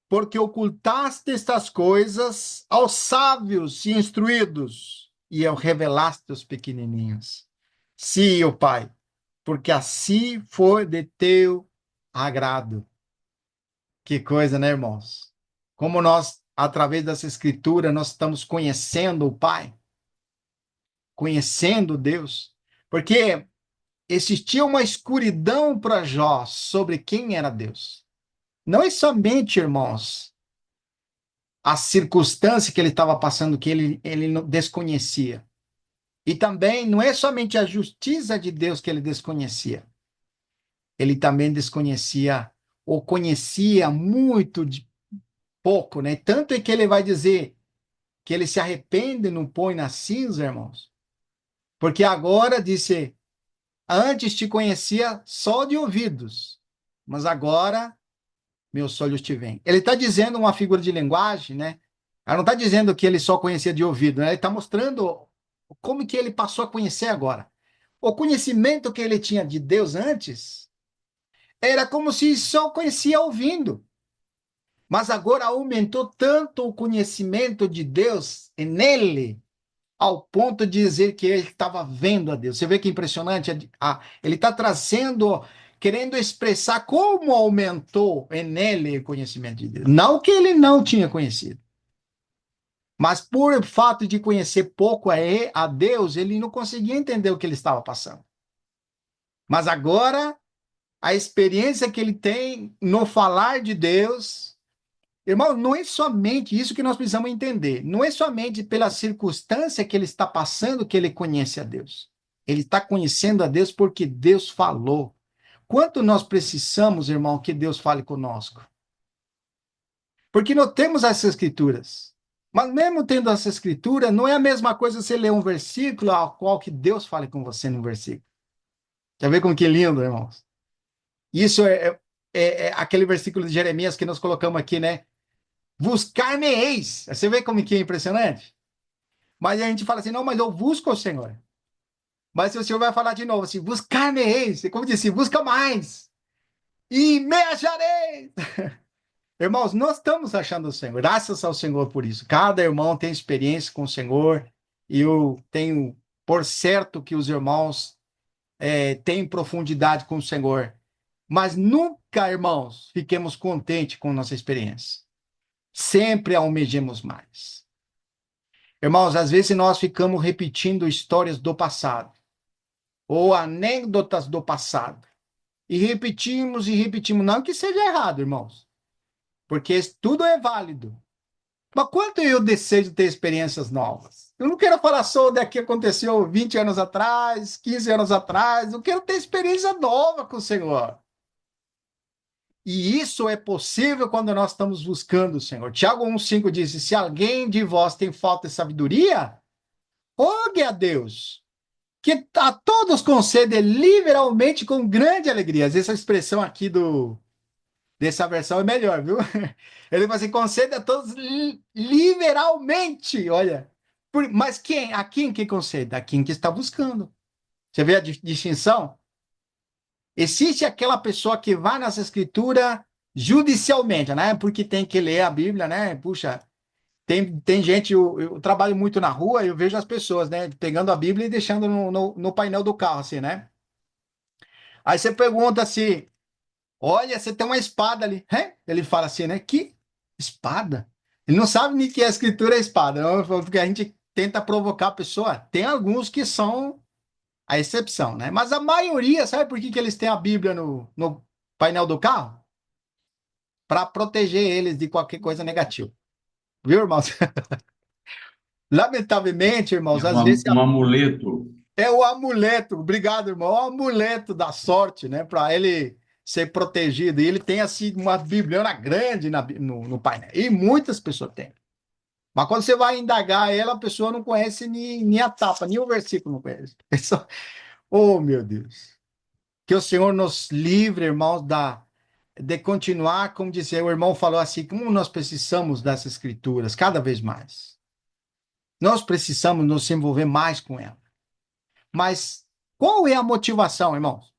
porque ocultaste estas coisas aos sábios e instruídos e eu revelaste aos pequenininhos. Sim, ó Pai, porque assim foi de teu agrado. Que coisa, né, irmãos? Como nós, através dessa escritura, nós estamos conhecendo o Pai, conhecendo Deus, porque existia uma escuridão para Jó sobre quem era Deus. Não é somente, irmãos, a circunstância que ele estava passando, que ele desconhecia. E também não é somente a justiça de Deus que ele desconhecia. Ele também desconhecia ou conhecia muito de pouco, né? Tanto é que ele vai dizer que ele se arrepende e não põe na cinza, irmãos. Porque agora, disse, antes te conhecia só de ouvidos, mas agora meus olhos te veem. Ele está dizendo uma figura de linguagem, né? Ele não está dizendo que ele só conhecia de ouvido, né? Ele está mostrando como que ele passou a conhecer agora. O conhecimento que ele tinha de Deus antes era como se só conhecia ouvindo. Mas agora aumentou tanto o conhecimento de Deus nele, ao ponto de dizer que ele estava vendo a Deus. Você vê que impressionante? Ele está trazendo, querendo expressar como aumentou nele o conhecimento de Deus. Não que ele não tinha conhecido. Mas por fato de conhecer pouco a Deus, ele não conseguia entender o que ele estava passando. Mas agora, a experiência que ele tem no falar de Deus, irmão, não é somente isso que nós precisamos entender. Não é somente pela circunstância que ele está passando que ele conhece a Deus. Ele está conhecendo a Deus porque Deus falou. Quanto nós precisamos, irmão, que Deus fale conosco? Porque não temos essas escrituras. Mas mesmo tendo essa escritura, não é a mesma coisa você ler um versículo ao qual que Deus fale com você no versículo. Quer ver como que é lindo, irmãos? Isso é aquele versículo de Jeremias que nós colocamos aqui, né? Buscar-me-eis. Você vê como que é impressionante? Mas a gente fala assim, não, mas eu busco o Senhor. Mas o Senhor vai falar de novo assim, buscar-me-eis. Como disse, busca mais. E me acharei. Irmãos, nós estamos achando o Senhor. Graças ao Senhor por isso. Cada irmão tem experiência com o Senhor. E eu tenho por certo que os irmãos têm profundidade com o Senhor. Mas nunca, irmãos, fiquemos contentes com nossa experiência. Sempre almejemos mais. Irmãos, às vezes nós ficamos repetindo histórias do passado, ou anedotas do passado, e repetimos, não que seja errado, irmãos, porque tudo é válido. Mas quanto eu desejo ter experiências novas? Eu não quero falar só do que aconteceu 20 anos atrás, 15 anos atrás, eu quero ter experiência nova com o Senhor. E isso é possível quando nós estamos buscando o Senhor. Tiago 1,5 diz, se alguém de vós tem falta de sabedoria, rogue a Deus, que a todos concede liberalmente com grande alegria. Essa expressão aqui dessa versão é melhor, viu? Ele fala assim, concede a todos liberalmente, olha. Mas quem? A quem que concede? A quem que está buscando. Você vê a distinção? Existe aquela pessoa que vai nessa escritura judicialmente, né? Porque tem que ler a Bíblia, né? Puxa, tem gente, eu trabalho muito na rua, eu vejo as pessoas, né? Pegando a Bíblia e deixando no painel do carro, assim, né? Aí você pergunta assim, olha, você tem uma espada ali. Ele fala assim, né? Que espada? Ele não sabe nem que a escritura é espada, não? Porque a gente tenta provocar a pessoa. Tem alguns que são a exceção, né? Mas a maioria, sabe por que eles têm a Bíblia no painel do carro? Para proteger eles de qualquer coisa negativa. Viu, irmãos? Lamentavelmente, irmãos, É às vezes um amuleto. é o amuleto, obrigado, irmão, o amuleto da sorte, né? Para ele ser protegido. E ele tem, assim, uma bibliona grande no painel. E muitas pessoas têm. Mas quando você vai indagar ela, a pessoa não conhece nem a tapa, nem o versículo não conhece. Oh, meu Deus. Que o Senhor nos livre, irmãos, de continuar, como dizia o irmão falou assim, como nós precisamos dessas escrituras cada vez mais. Nós precisamos nos envolver mais com ela. Mas qual é a motivação, irmãos?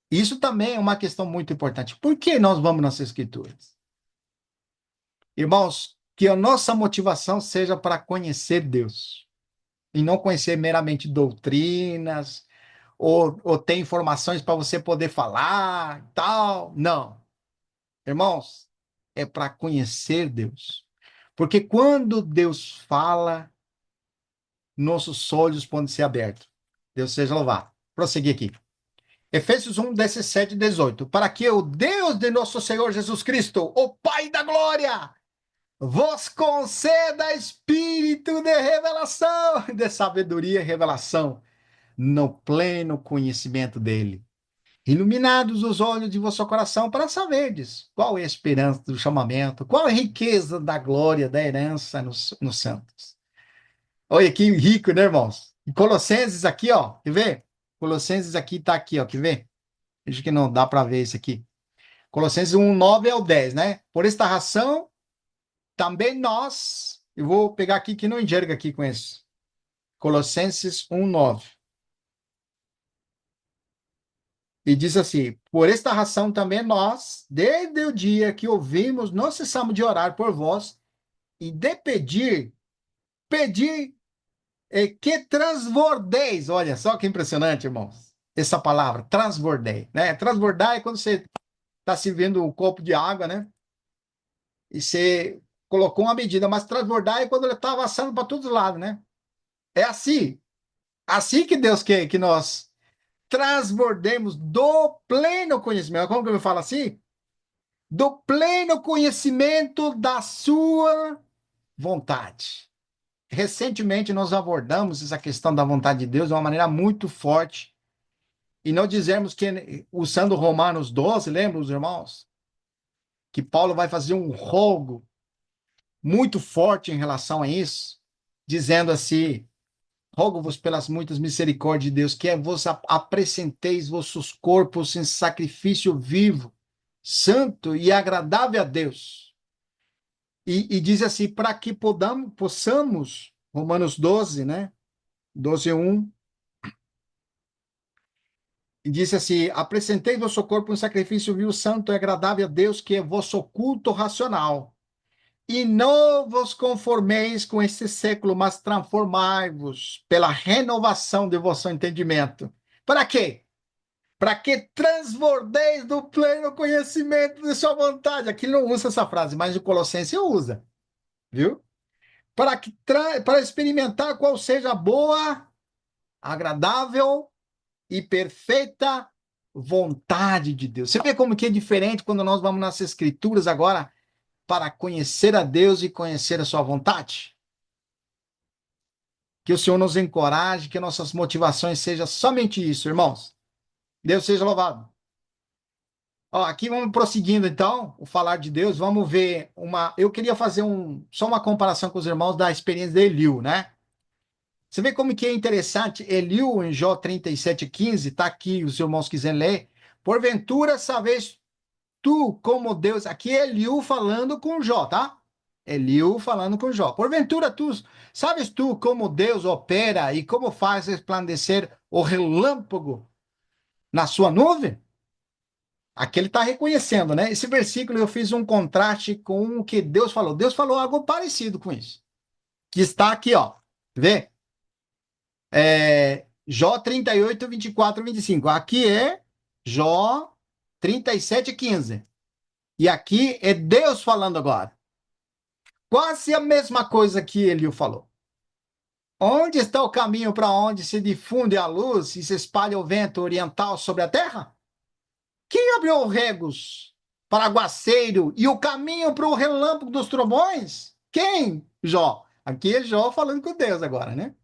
Isso também é uma questão muito importante. Por que nós vamos nas escrituras? Irmãos, que a nossa motivação seja para conhecer Deus e não conhecer meramente doutrinas ou ter informações para você poder falar, tal. Não. Irmãos, é para conhecer Deus. Porque quando Deus fala, nossos olhos podem ser abertos. Deus seja louvado. Prosseguir aqui. Efésios 1, 17 e 18. Para que o Deus de nosso Senhor Jesus Cristo, o Pai da glória, vos conceda espírito de revelação, de sabedoria e revelação, no pleno conhecimento dele. Iluminados os olhos de vosso coração para saberdes qual é a esperança do chamamento, qual é a riqueza da glória, da herança nos santos. Olha que rico, né, irmãos? E Colossenses aqui, ó, quer ver? Colossenses aqui tá aqui, ó, quer ver? Acho que não dá para ver isso aqui. Colossenses 1, 9 ao 10, né? Por esta razão, também nós, eu vou pegar aqui que não enxerga aqui com isso. Colossenses 1, 9. E diz assim: por esta razão também nós, desde o dia que ouvimos, não cessamos de orar por vós e de pedir que transbordeis. Olha só que impressionante, irmãos. Essa palavra, transbordei, né? Transbordar é quando você está servindo um copo de água, né? E você colocou uma medida, mas transbordar é quando ele está avançando para todos os lados, né? É assim que Deus quer que nós transbordemos do pleno conhecimento. Como que eu falo assim? Do pleno conhecimento da sua vontade. Recentemente nós abordamos essa questão da vontade de Deus de uma maneira muito forte. E não dizemos que, usando Romanos 12, lembra os irmãos? Que Paulo vai fazer um rogo muito forte em relação a isso, dizendo assim: rogo-vos pelas muitas misericórdias de Deus, que vos apresenteis vossos corpos em sacrifício vivo, santo e agradável a Deus. E diz assim, para que possamos, Romanos 12, né? 12, 1, e diz assim: apresenteis vosso corpo em sacrifício vivo, santo e agradável a Deus, que é vosso culto racional. E não vos conformeis com este século, mas transformai-vos pela renovação de vosso entendimento. Para quê? Para que transbordeis do pleno conhecimento de sua vontade. Aqui não usa essa frase, mas o Colossenses usa, viu? Para experimentar qual seja a boa, agradável e perfeita vontade de Deus. Você vê como que é diferente quando nós vamos nas Escrituras agora para conhecer a Deus e conhecer a sua vontade? Que o Senhor nos encoraje, que nossas motivações sejam somente isso, irmãos. Deus seja louvado. Ó, aqui vamos prosseguindo, então, o falar de Deus. Vamos ver uma. Eu queria fazer só uma comparação com os irmãos da experiência de Eliú, né? Você vê como que é interessante. Eliú, em Jó 37:15, está aqui, os irmãos quiserem ler. Porventura, sabes tu como Deus. Aqui é Eliú falando com Jó, tá? Eliú falando com Jó. Porventura, sabes tu como Deus opera e como faz resplandecer o relâmpago na sua nuvem? Aqui ele está reconhecendo, né? Esse versículo eu fiz um contraste com o que Deus falou. Deus falou algo parecido com isso. Que está aqui, ó. Vê? Jó 38, 24, 25. Aqui é Jó 37, 15. E aqui é Deus falando agora. Quase a mesma coisa que ele falou. Onde está o caminho para onde se difunde a luz e se espalha o vento oriental sobre a terra? Quem abriu os regos para aguaceiro e o caminho para o relâmpago dos trovões? Quem? Jó. Aqui é Jó falando com Deus agora, né?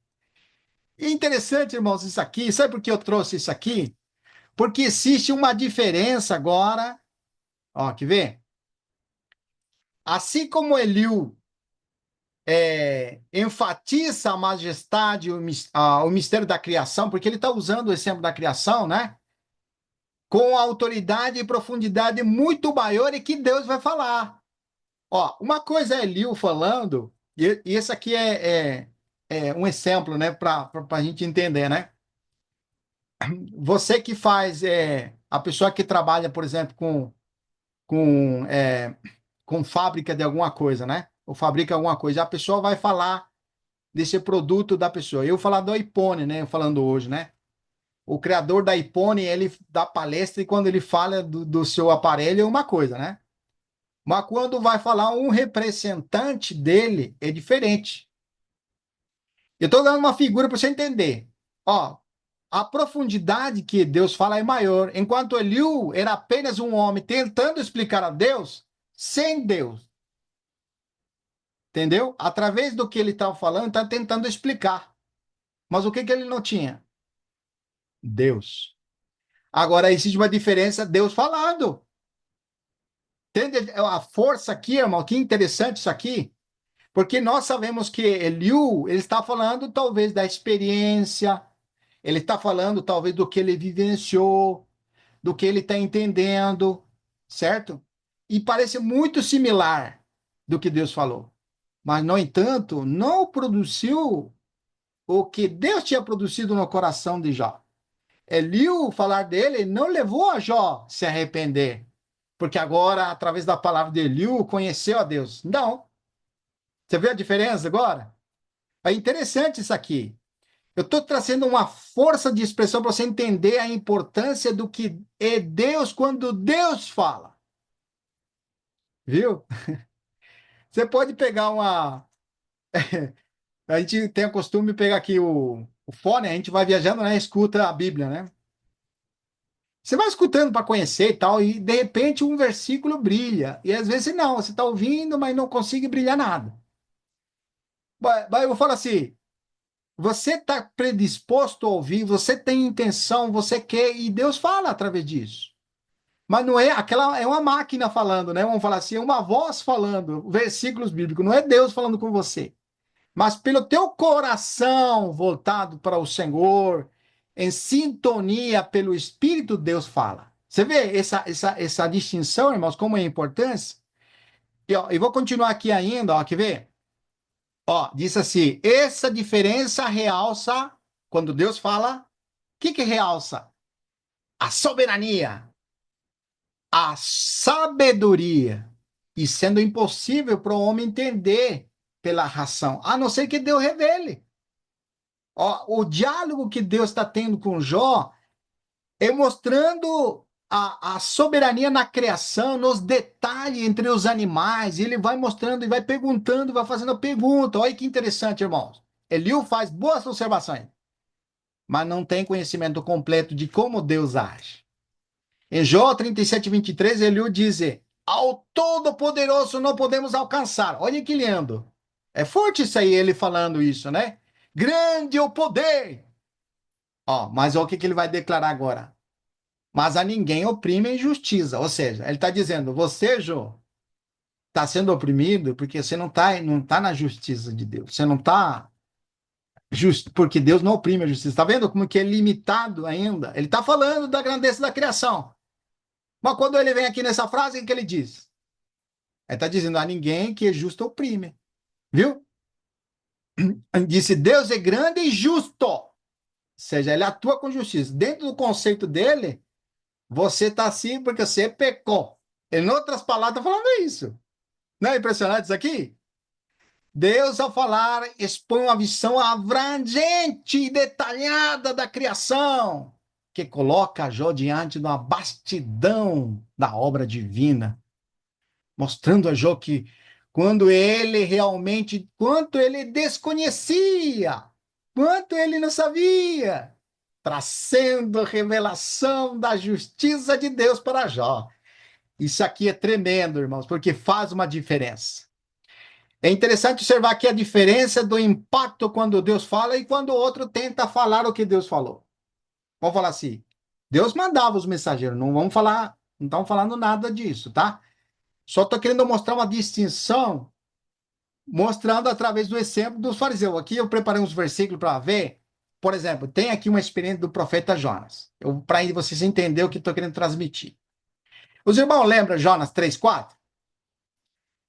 E interessante, irmãos, isso aqui. Sabe por que eu trouxe isso aqui? Porque existe uma diferença agora. Ó, quer ver? Assim como Eliú enfatiza a majestade, o mistério da criação, porque ele está usando o exemplo da criação, né? Com autoridade e profundidade muito maior e que Deus vai falar. Ó, uma coisa é Eliú falando, e esse aqui é um exemplo, né, para a gente entender, né? Você que faz, a pessoa que trabalha, por exemplo, com, é, com fábrica de alguma coisa, né? Ou fabrica alguma coisa, a pessoa vai falar desse produto da pessoa. Eu falar do iPhone, né? Falando hoje, né? O criador da iPhone, ele dá palestra e quando ele fala do seu aparelho é uma coisa, né? Mas quando vai falar um representante dele, é diferente. Eu estou dando uma figura para você entender. Ó, a profundidade que Deus fala é maior. Enquanto Eliú era apenas um homem tentando explicar a Deus sem Deus. Entendeu? Através do que ele estava falando, está tentando explicar. Mas o que, que ele não tinha? Deus. Agora existe uma diferença, Deus falando. Entende a força aqui, irmão? Que interessante isso aqui. Porque nós sabemos que Eliú, ele está falando talvez da experiência, ele está falando talvez do que ele vivenciou, do que ele está entendendo, certo? E parece muito similar do que Deus falou. Mas, no entanto, não produziu o que Deus tinha produzido no coração de Jó. Eliú, falar dele, não levou a Jó se arrepender, porque agora, através da palavra de Eliú, conheceu a Deus. Não. Você vê a diferença agora? É interessante isso aqui. Eu estou trazendo uma força de expressão para você entender a importância do que é Deus quando Deus fala. Viu? Você pode pegar uma. A gente tem o costume de pegar aqui o fone, a gente vai viajando, né? Escuta a Bíblia, né? Você vai escutando para conhecer e tal, e de repente um versículo brilha. E às vezes não, você está ouvindo, mas não consegue brilhar nada. Eu falo assim: você está predisposto a ouvir, você tem intenção, você quer, e Deus fala através disso. Mas não é aquela, é uma máquina falando, né? Vamos falar assim, é uma voz falando, versículos bíblicos, não é Deus falando com você. Mas pelo teu coração voltado para o Senhor, em sintonia pelo Espírito, Deus fala. Você vê essa distinção, irmãos, como é importante? E, ó, eu vou continuar aqui ainda, ó, quer ver? Ó, diz assim, essa diferença realça, quando Deus fala, o que realça? A soberania, a sabedoria, e sendo impossível para o homem entender pela razão, a não ser que Deus revele. Ó, o diálogo que Deus está tendo com Jó é mostrando a soberania na criação, nos detalhes entre os animais. E ele vai mostrando e vai perguntando, vai fazendo a pergunta. Olha que interessante, irmãos. Eliú faz boas observações, mas não tem conhecimento completo de como Deus age. Em Jó 37:23, Eliú diz: ao Todo-Poderoso não podemos alcançar. Olha que lindo. É forte isso aí, ele falando isso, né? Grande o poder. Ó, mas olha o que ele vai declarar agora. Mas a ninguém oprime a injustiça. Ou seja, ele está dizendo, você, Jô, está sendo oprimido porque você não tá na justiça de Deus. Você não está justo, porque Deus não oprime a justiça. Está vendo como que é limitado ainda? Ele está falando da grandeza da criação. Mas quando ele vem aqui nessa frase, o que ele diz? Ele está dizendo, a ninguém que é justo oprime. Viu? Disse, Deus é grande e justo. Ou seja, ele atua com justiça. Dentro do conceito dele, você está assim porque você pecou. Em outras palavras, está falando isso. Não é impressionante isso aqui? Deus, ao falar, expõe uma visão abrangente e detalhada da criação, que coloca Jó diante de uma vastidão da obra divina, mostrando a Jó que quando ele realmente, quanto ele desconhecia quanto ele não sabia, trazendo revelação da justiça de Deus para Jó. Isso aqui é tremendo, irmãos, porque faz uma diferença. É interessante observar aqui a diferença do impacto quando Deus fala e quando o outro tenta falar o que Deus falou. Vamos falar assim, Deus mandava os mensageiros, não vamos falar, não estamos falando nada disso, tá? Só estou querendo mostrar uma distinção, mostrando através do exemplo dos fariseus. Aqui eu preparei uns versículos para ver. Por exemplo, tem aqui uma experiência do profeta Jonas, para vocês entenderem o que estou querendo transmitir. Os irmãos lembram Jonas 3:4?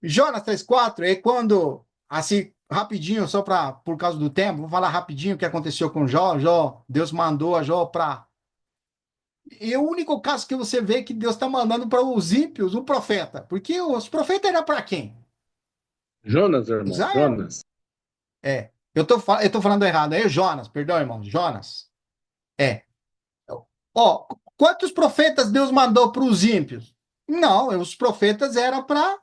Jonas 3:4 é quando, assim, rapidinho, só por causa do tempo, vou falar rapidinho o que aconteceu com Jó. Deus mandou a Jó para. E o único caso que você vê que Deus está mandando para os ímpios, um profeta. Porque os profetas eram para quem? Jonas, irmão, Israel. Jonas. É. Eu tô falando errado. É Jonas, perdão, irmão. Jonas. É. Ó, quantos profetas Deus mandou para os ímpios? Não, os profetas eram para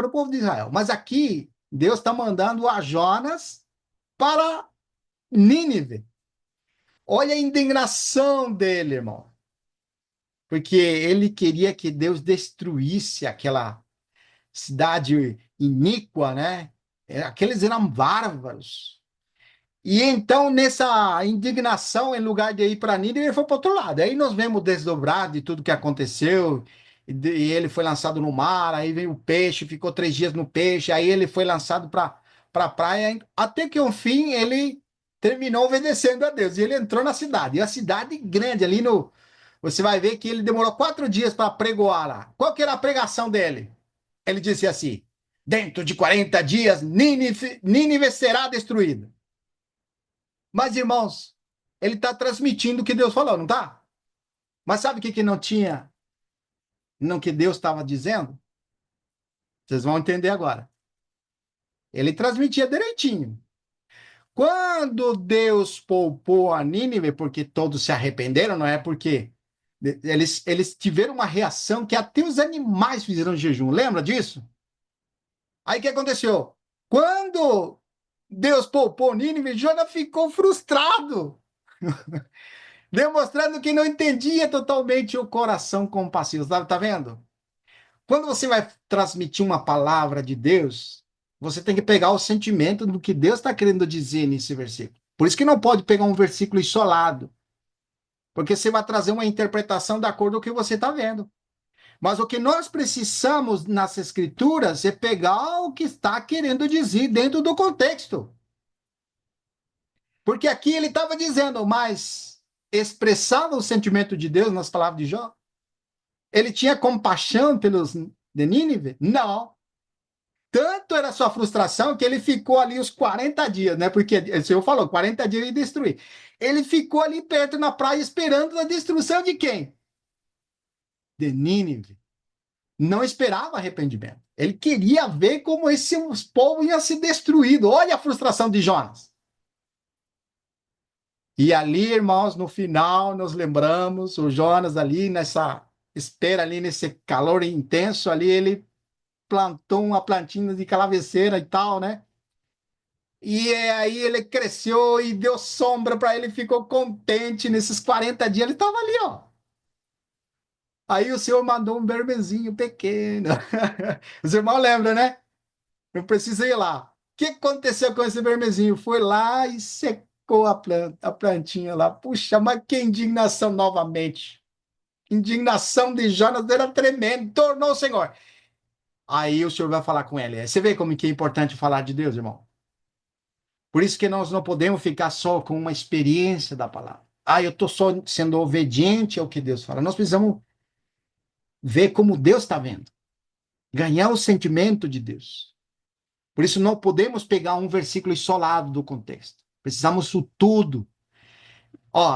o povo de Israel. Mas aqui, Deus está mandando a Jonas para Nínive. Olha a indignação dele, irmão. Porque ele queria que Deus destruísse aquela cidade iníqua, né? Aqueles eram bárbaros. E então, nessa indignação, em lugar de ir para Nínive, ele foi para outro lado. Aí nós vemos desdobrado de tudo que aconteceu. E ele foi lançado no mar, aí veio o peixe, ficou 3 dias no peixe, aí ele foi lançado para a praia, até que, ao fim, ele terminou obedecendo a Deus. E ele entrou na cidade. E a cidade grande, ali no. Você vai ver que ele demorou 4 dias para pregoar lá. Qual que era a pregação dele? Ele disse assim: dentro de 40 dias, Nínive será destruída. Mas, irmãos, ele está transmitindo o que Deus falou, não está? Mas sabe o que não tinha, não que Deus estava dizendo? Vocês vão entender agora. Ele transmitia direitinho. Quando Deus poupou a Nínive, porque todos se arrependeram, não é porque eles tiveram uma reação que até os animais fizeram jejum. Lembra disso? Aí o que aconteceu? Quando Deus poupou Nínive, Jonas ficou frustrado, demonstrando que não entendia totalmente o coração compassivo. Tá vendo? Quando você vai transmitir uma palavra de Deus, você tem que pegar o sentimento do que Deus está querendo dizer nesse versículo. Por isso que não pode pegar um versículo isolado, porque você vai trazer uma interpretação de acordo com o que você está vendo. Mas o que nós precisamos nas escrituras é pegar o que está querendo dizer dentro do contexto. Porque aqui ele estava dizendo, mas expressava o sentimento de Deus nas palavras de Jó? Ele tinha compaixão pelos de Nínive? Não. Tanto era a sua frustração que ele ficou ali os 40 dias, né? Porque o Senhor falou, 40 dias ia destruir. Ele ficou ali perto na praia esperando a destruição de quem? De Nínive. Não esperava arrependimento. Ele queria ver como esse povo ia ser destruído. Olha a frustração de Jonas. E ali, irmãos, no final, nós lembramos, o Jonas ali, nessa espera ali, nesse calor intenso ali, ele plantou uma plantinha de calaveceira e tal, né? E aí ele cresceu e deu sombra para ele, ficou contente. Nesses 40 dias ele estava ali, ó. Aí o Senhor mandou um vermezinho pequeno. Os irmãos lembram, né? Não precisa ir lá. O que aconteceu com esse vermezinho? Foi lá e secou a plantinha lá. Puxa, mas que indignação novamente. Indignação de Jonas era tremenda. Tornou o Senhor. Aí o Senhor vai falar com ele. Você vê como que é importante falar de Deus, irmão? Por isso que nós não podemos ficar só com uma experiência da palavra. Eu estou só sendo obediente ao que Deus fala. Nós precisamos ver como Deus está vendo. Ganhar o sentimento de Deus. Por isso não podemos pegar um versículo isolado do contexto. Precisamos o tudo.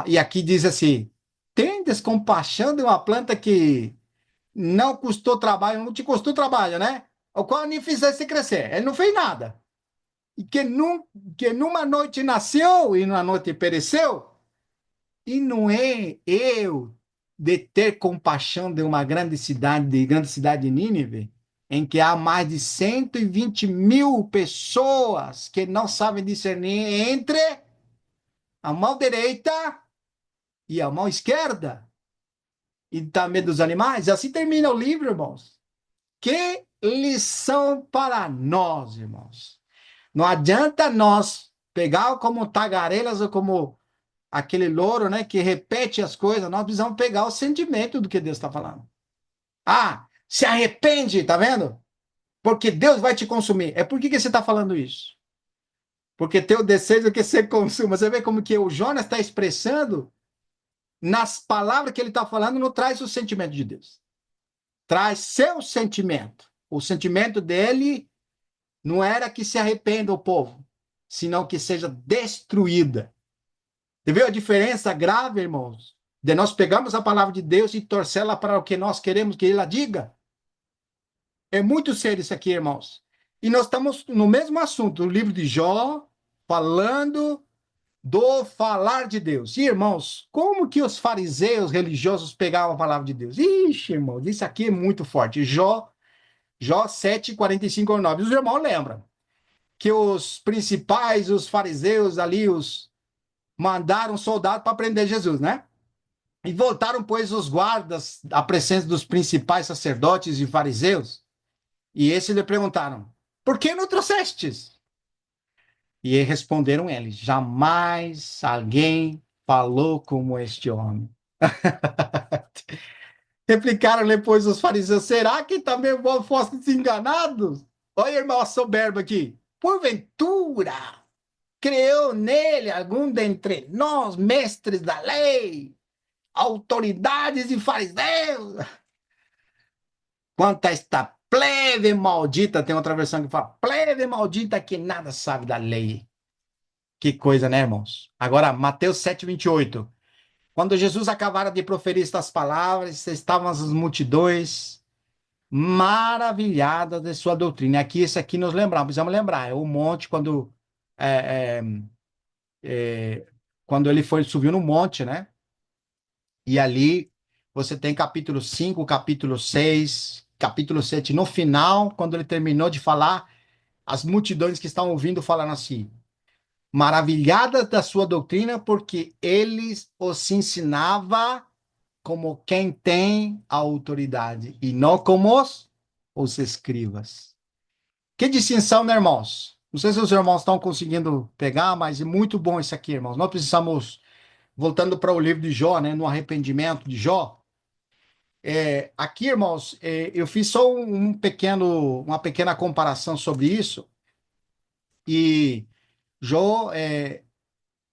E aqui diz assim: tendes compaixão de uma planta que não custou trabalho, não te custou trabalho, né? O qual nem fizesse crescer. Ele não fez nada. E que numa noite nasceu e numa noite pereceu. E não é eu de ter compaixão de uma grande cidade de Nínive, em que há mais de 120 mil pessoas que não sabem discernir entre a mão direita e a mão esquerda, e também dos animais. Assim termina o livro, irmãos. Que lição para nós, irmãos. Não adianta nós pegar como tagarelas ou como aquele louro, né, que repete as coisas. Nós precisamos pegar o sentimento do que Deus está falando. Ah, se arrepende, tá vendo? Porque Deus vai te consumir. É por que você está falando isso? Porque teu desejo é que você consuma. Você vê como que o Jonas está expressando nas palavras que ele está falando, não traz o sentimento de Deus. Traz seu sentimento. O sentimento dele não era que se arrependa o povo, senão que seja destruída. Você viu a diferença grave, irmãos? De nós pegarmos a palavra de Deus e torcê-la para o que nós queremos que ela diga. É muito sério isso aqui, irmãos. E nós estamos no mesmo assunto, o livro de Jó, falando do falar de Deus. E, irmãos, como que os fariseus religiosos pegavam a palavra de Deus? Ixi, irmãos, isso aqui é muito forte. Jó 7, 45 ao 9. Os irmãos lembram que os principais, os fariseus ali, os mandaram um soldado para prender Jesus, né? E voltaram, pois, os guardas à presença dos principais sacerdotes e fariseus. E esses lhe perguntaram: por que não trouxestes? E responderam eles: jamais alguém falou como este homem. Replicaram depois os fariseus: será que também vós fostes enganados? Olha, irmão, a soberba aqui. Porventura, criou nele algum dentre nós, mestres da lei, autoridades e fariseus? Quanto a esta plebe maldita, tem outra versão que fala, plebe maldita que nada sabe da lei. Que coisa, né, irmãos? Agora, Mateus 7:28. Quando Jesus acabara de proferir estas palavras, estavam as multidões maravilhadas de sua doutrina. Aqui, isso aqui nos lembramos, precisamos lembrar. É o monte, é, quando ele foi, subiu no monte, né? E ali você tem capítulo 5, capítulo 6, capítulo 7. No final, quando ele terminou de falar, as multidões que estavam ouvindo falaram assim: maravilhadas da sua doutrina, porque eles os ensinava como quem tem a autoridade, e não como os escribas. Que distinção, né, irmãos? Não sei se os irmãos estão conseguindo pegar, mas é muito bom isso aqui, irmãos. Nós precisamos, voltando para o livro de Jó, né, no arrependimento de Jó, aqui, irmãos, eu fiz só uma pequena comparação sobre isso, e Jó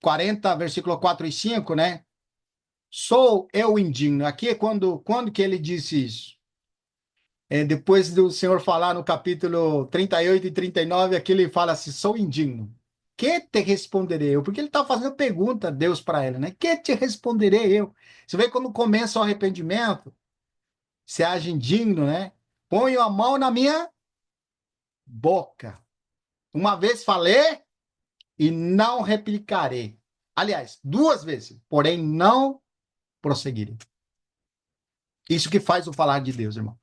40, versículo 4 e 5, né? Sou eu indigno. Aqui é quando que ele disse isso? Depois do Senhor falar no capítulo 38 e 39, aqui ele fala assim, sou indigno. Que te responderei eu? Porque ele está fazendo pergunta a Deus para ele, né? Que te responderei eu? Você vê quando começa o arrependimento, você age indigno, né? Ponho a mão na minha boca. Uma vez falei e não replicarei. Aliás, duas vezes, porém não prosseguirei. Isso que faz o falar de Deus, irmão.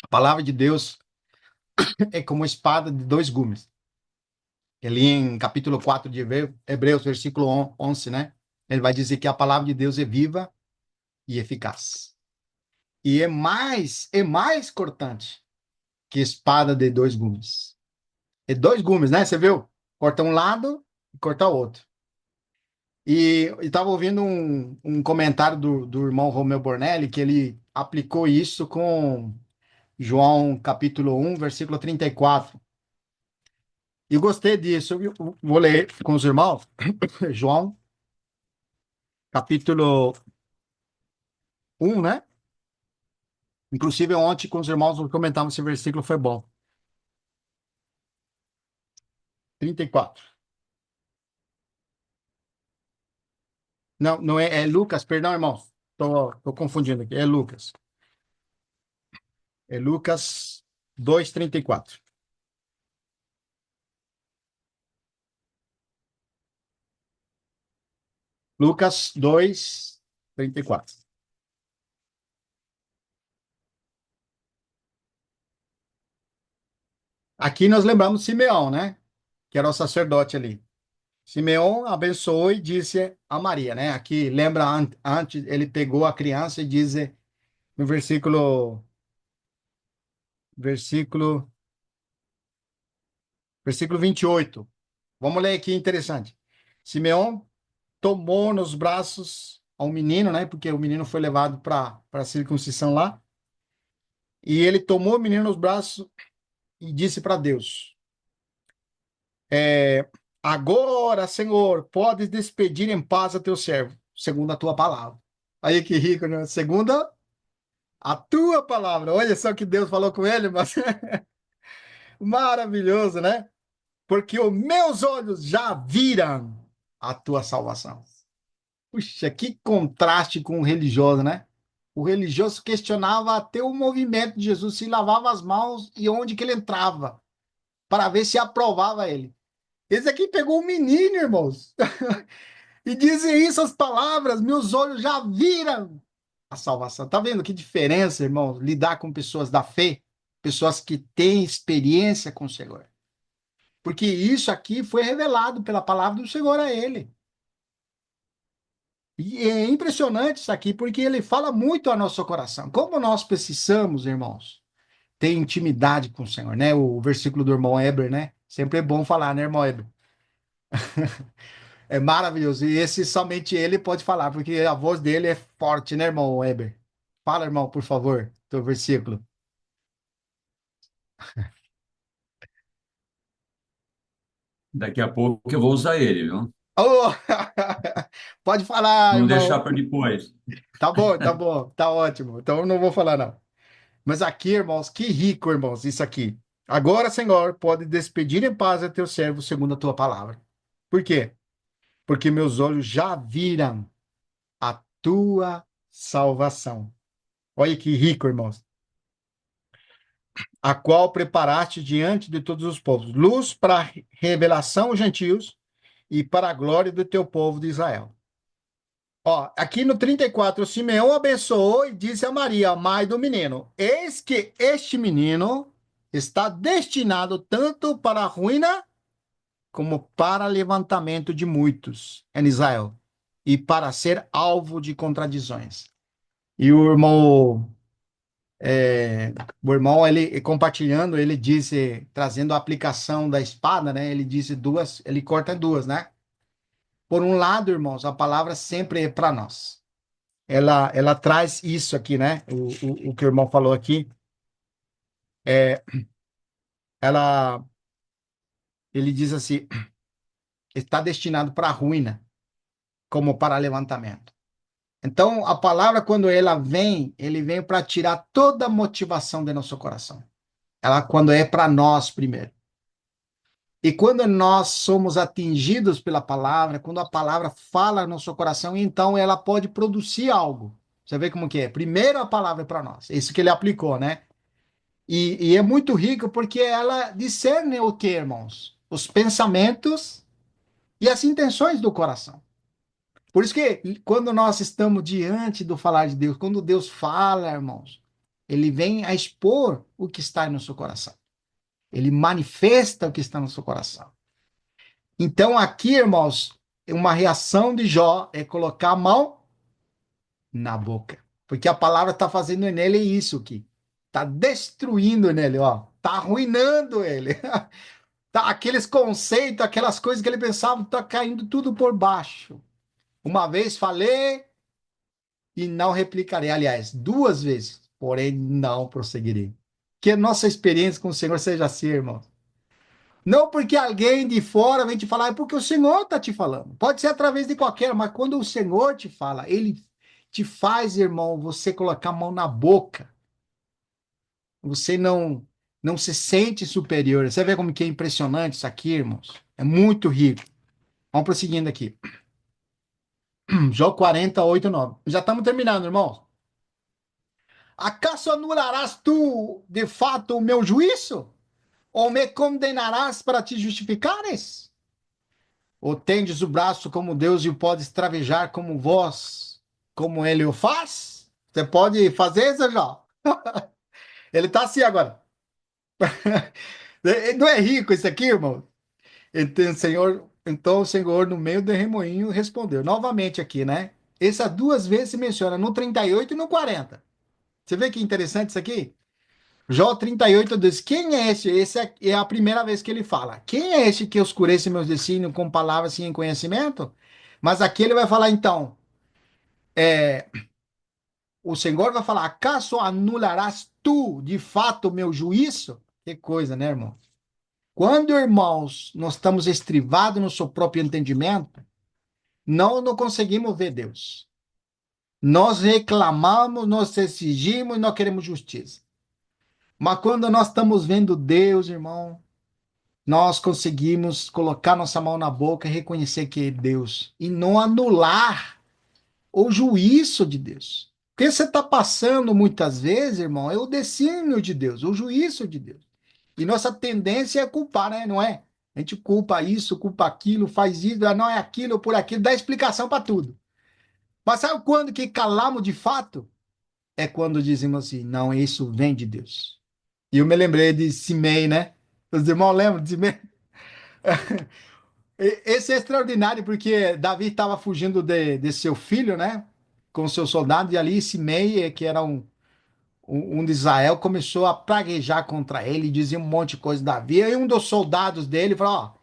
A palavra de Deus é como uma espada de dois gumes. Ali em capítulo 4 de Hebreus, versículo 11, né? Ele vai dizer que a palavra de Deus é viva e eficaz. E é mais cortante que espada de dois gumes. É dois gumes, né? Você viu? Corta um lado e corta o outro. E estava ouvindo um comentário do irmão Romeu Bornelli, que ele aplicou isso com João capítulo 1, versículo 34. E gostei disso. Eu vou ler com os irmãos. João capítulo 1, né? Inclusive, ontem com os irmãos comentamos esse versículo, foi bom. 34. Não, não é Lucas, perdão, irmãos. Tô confundindo aqui. É Lucas. É Lucas 2:34. Lucas 2:34. Aqui nós lembramos Simeão, né? Que era o sacerdote ali. Simeão abençoou e disse a Maria, né? Aqui lembra antes ele pegou a criança e diz no versículo versículo 28. Vamos ler aqui, interessante. Simeão tomou nos braços ao menino, né? Porque o menino foi levado para a circuncisão lá. E ele tomou o menino nos braços e disse para Deus: Agora, Senhor, podes despedir em paz a teu servo, segundo a tua palavra. Aí que rico, né? Segunda a tua palavra. Olha só que Deus falou com ele, mas maravilhoso, né? Porque os meus olhos já viram a tua salvação. Puxa, que contraste com o religioso, né? O religioso questionava até o movimento de Jesus, se lavava as mãos e onde que ele entrava, para ver se aprovava ele. Esse aqui pegou o menino, irmãos, e dizem isso as palavras, meus olhos já viram a salvação. Tá vendo que diferença, irmão, lidar com pessoas da fé, pessoas que têm experiência com o Senhor. Porque isso aqui foi revelado pela palavra do Senhor a ele. E é impressionante isso aqui, porque ele fala muito ao nosso coração. Como nós precisamos, irmãos, ter intimidade com o Senhor, né? O versículo do irmão Heber, né? Sempre é bom falar, né, irmão Heber? É maravilhoso. E esse somente ele pode falar, porque a voz dele é forte, né, irmão Weber? Fala, irmão, por favor, teu versículo. Daqui a pouco eu vou usar ele, viu? Oh! Pode falar, Não deixar irmão. para depois. Tá bom, tá ótimo. Então eu não vou falar, não. Mas aqui, irmãos, que rico, irmãos, isso aqui. Agora, Senhor, pode despedir em paz a teu servo segundo a tua palavra. Por quê? Porque meus olhos já viram a tua salvação. Olha que rico, irmãos. A qual preparaste diante de todos os povos, luz para revelação aos gentios e para a glória do teu povo de Israel. Ó, aqui no 34, Simeão abençoou e disse a Maria, mãe do menino: Eis que este menino está destinado tanto para a ruína como para levantamento de muitos em Israel e para ser alvo de contradições. E o irmão, ele compartilhando, ele disse, trazendo a aplicação da espada, né? Ele disse duas, ele corta em duas, né? Por um lado, irmãos, a palavra sempre é para nós. Ela traz isso aqui, né? O que o irmão falou aqui, é, ela, ele diz assim, está destinado para a ruína, como para levantamento. Então, a palavra, quando ela vem, ele vem para tirar toda a motivação do nosso coração. Ela, quando é para nós primeiro. E quando nós somos atingidos pela palavra, quando a palavra fala no nosso coração, então ela pode produzir algo. Você vê como que é? Primeiro a palavra é para nós. É isso que ele aplicou, né? E é muito rico porque ela discerne o que, irmãos? Os pensamentos e as intenções do coração. Por isso que quando nós estamos diante do falar de Deus, quando Deus fala, irmãos, ele vem a expor o que está no seu coração. Ele manifesta o que está no seu coração. Então, aqui, irmãos, uma reação de Jó é colocar a mão na boca. Porque a palavra está fazendo nele isso aqui. Está destruindo nele, ó. Está arruinando ele. Tá, aqueles conceitos, aquelas coisas que ele pensava, está caindo tudo por baixo. Uma vez falei e não replicarei. Aliás, duas vezes, porém não prosseguirei. Que a nossa experiência com o Senhor seja assim, irmão. Não porque alguém de fora vem te falar, é porque o Senhor está te falando. Pode ser através de qualquer, mas quando o Senhor te fala, ele te faz, irmão, você colocar a mão na boca. Você não se sente superior. Você vê como que é impressionante isso aqui, irmãos? É muito rico. Vamos prosseguindo aqui. Jó 48, 9. Já estamos terminando, irmão. Acaso anularás tu, de fato, o meu juízo? Ou me condenarás para te justificares? Ou tendes o braço como Deus e o podes travejar como vós, como ele o faz? Você pode fazer isso, Jó? Ele está assim agora. Não é rico isso aqui, irmão? Então o Senhor, no meio do remoinho, respondeu. Novamente aqui, né? Essas duas vezes se menciona no 38 e no 40. Você vê que interessante isso aqui? Jó 38 diz: Quem é este? Esse é a primeira vez que ele fala. Quem é este que oscurece meus desígnios com palavras sem conhecimento? Mas aqui ele vai falar então: o Senhor vai falar: Acaso anularás tu de fato o meu juízo? Que coisa, né, irmão? Quando, irmãos, nós estamos estrivados no seu próprio entendimento, não conseguimos ver Deus. Nós reclamamos, nós exigimos e nós queremos justiça. Mas quando nós estamos vendo Deus, irmão, nós conseguimos colocar nossa mão na boca e reconhecer que é Deus e não anular o juízo de Deus. O que você está passando muitas vezes, irmão, é o desígnio de Deus, o juízo de Deus. E nossa tendência é culpar, né? Não é? A gente culpa isso, culpa aquilo, faz isso, não é aquilo por aquilo, dá explicação para tudo. Mas sabe quando que calamos de fato? É quando dizemos assim, não, isso vem de Deus. E eu me lembrei de Simei, né? Os irmãos lembram de Simei? Esse é extraordinário porque Davi estava fugindo de seu filho, né? Com seus soldados, e ali Simei, que era um de Israel, começou a praguejar contra ele, dizia um monte de coisa Davi. E um dos soldados dele falou: Ó,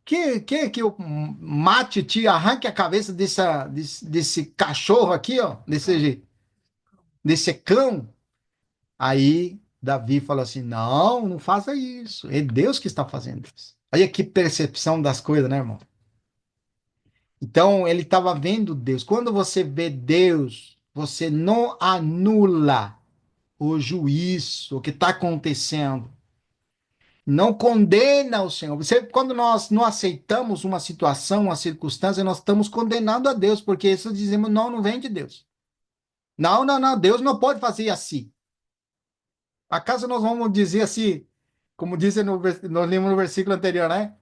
que eu mate, te arranque a cabeça desse cachorro aqui, ó, desse cão. Aí Davi falou assim: Não, não faça isso. É Deus que está fazendo isso. Olha que percepção das coisas, né, irmão? Então, ele estava vendo Deus. Quando você vê Deus, você não anula o juízo, o que está acontecendo. Não condena o Senhor. Quando nós não aceitamos uma situação, uma circunstância, nós estamos condenando a Deus, porque isso dizemos, não, não vem de Deus. Não, não, não, Deus não pode fazer assim. Acaso nós vamos dizer assim, como disse no livro no versículo anterior, né?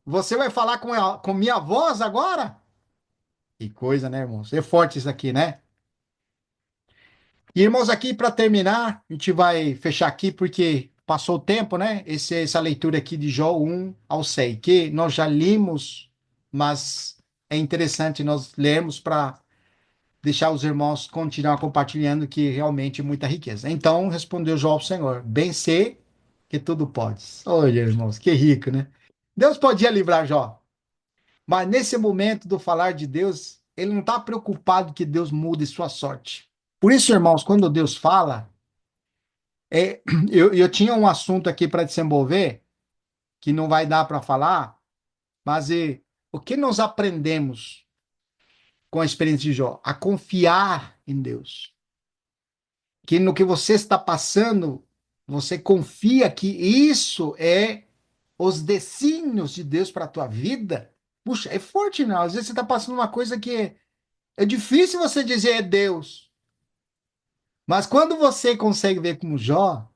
Você vai falar com minha voz agora? Que coisa, né, irmãos? É forte isso aqui, né? E, irmãos, aqui para terminar, a gente vai fechar aqui porque passou o tempo, né? Essa leitura aqui de Jó 1 ao 6, que nós já limos, mas é interessante nós lermos para deixar os irmãos continuar compartilhando, que realmente é muita riqueza. Então respondeu Jó ao Senhor: Bem sei que tudo podes. Olha, irmãos, que rico, né? Deus podia livrar Jó, mas nesse momento do falar de Deus, ele não está preocupado que Deus mude sua sorte. Por isso, irmãos, quando Deus fala, eu tinha um assunto aqui para desenvolver, que não vai dar para falar, mas o que nós aprendemos com a experiência de Jó? A confiar em Deus. Que no que você está passando, você confia que isso é os desígnios de Deus para a tua vida. Puxa, é forte, não? Às vezes você está passando uma coisa que é difícil você dizer é Deus. Mas quando você consegue ver como Jó,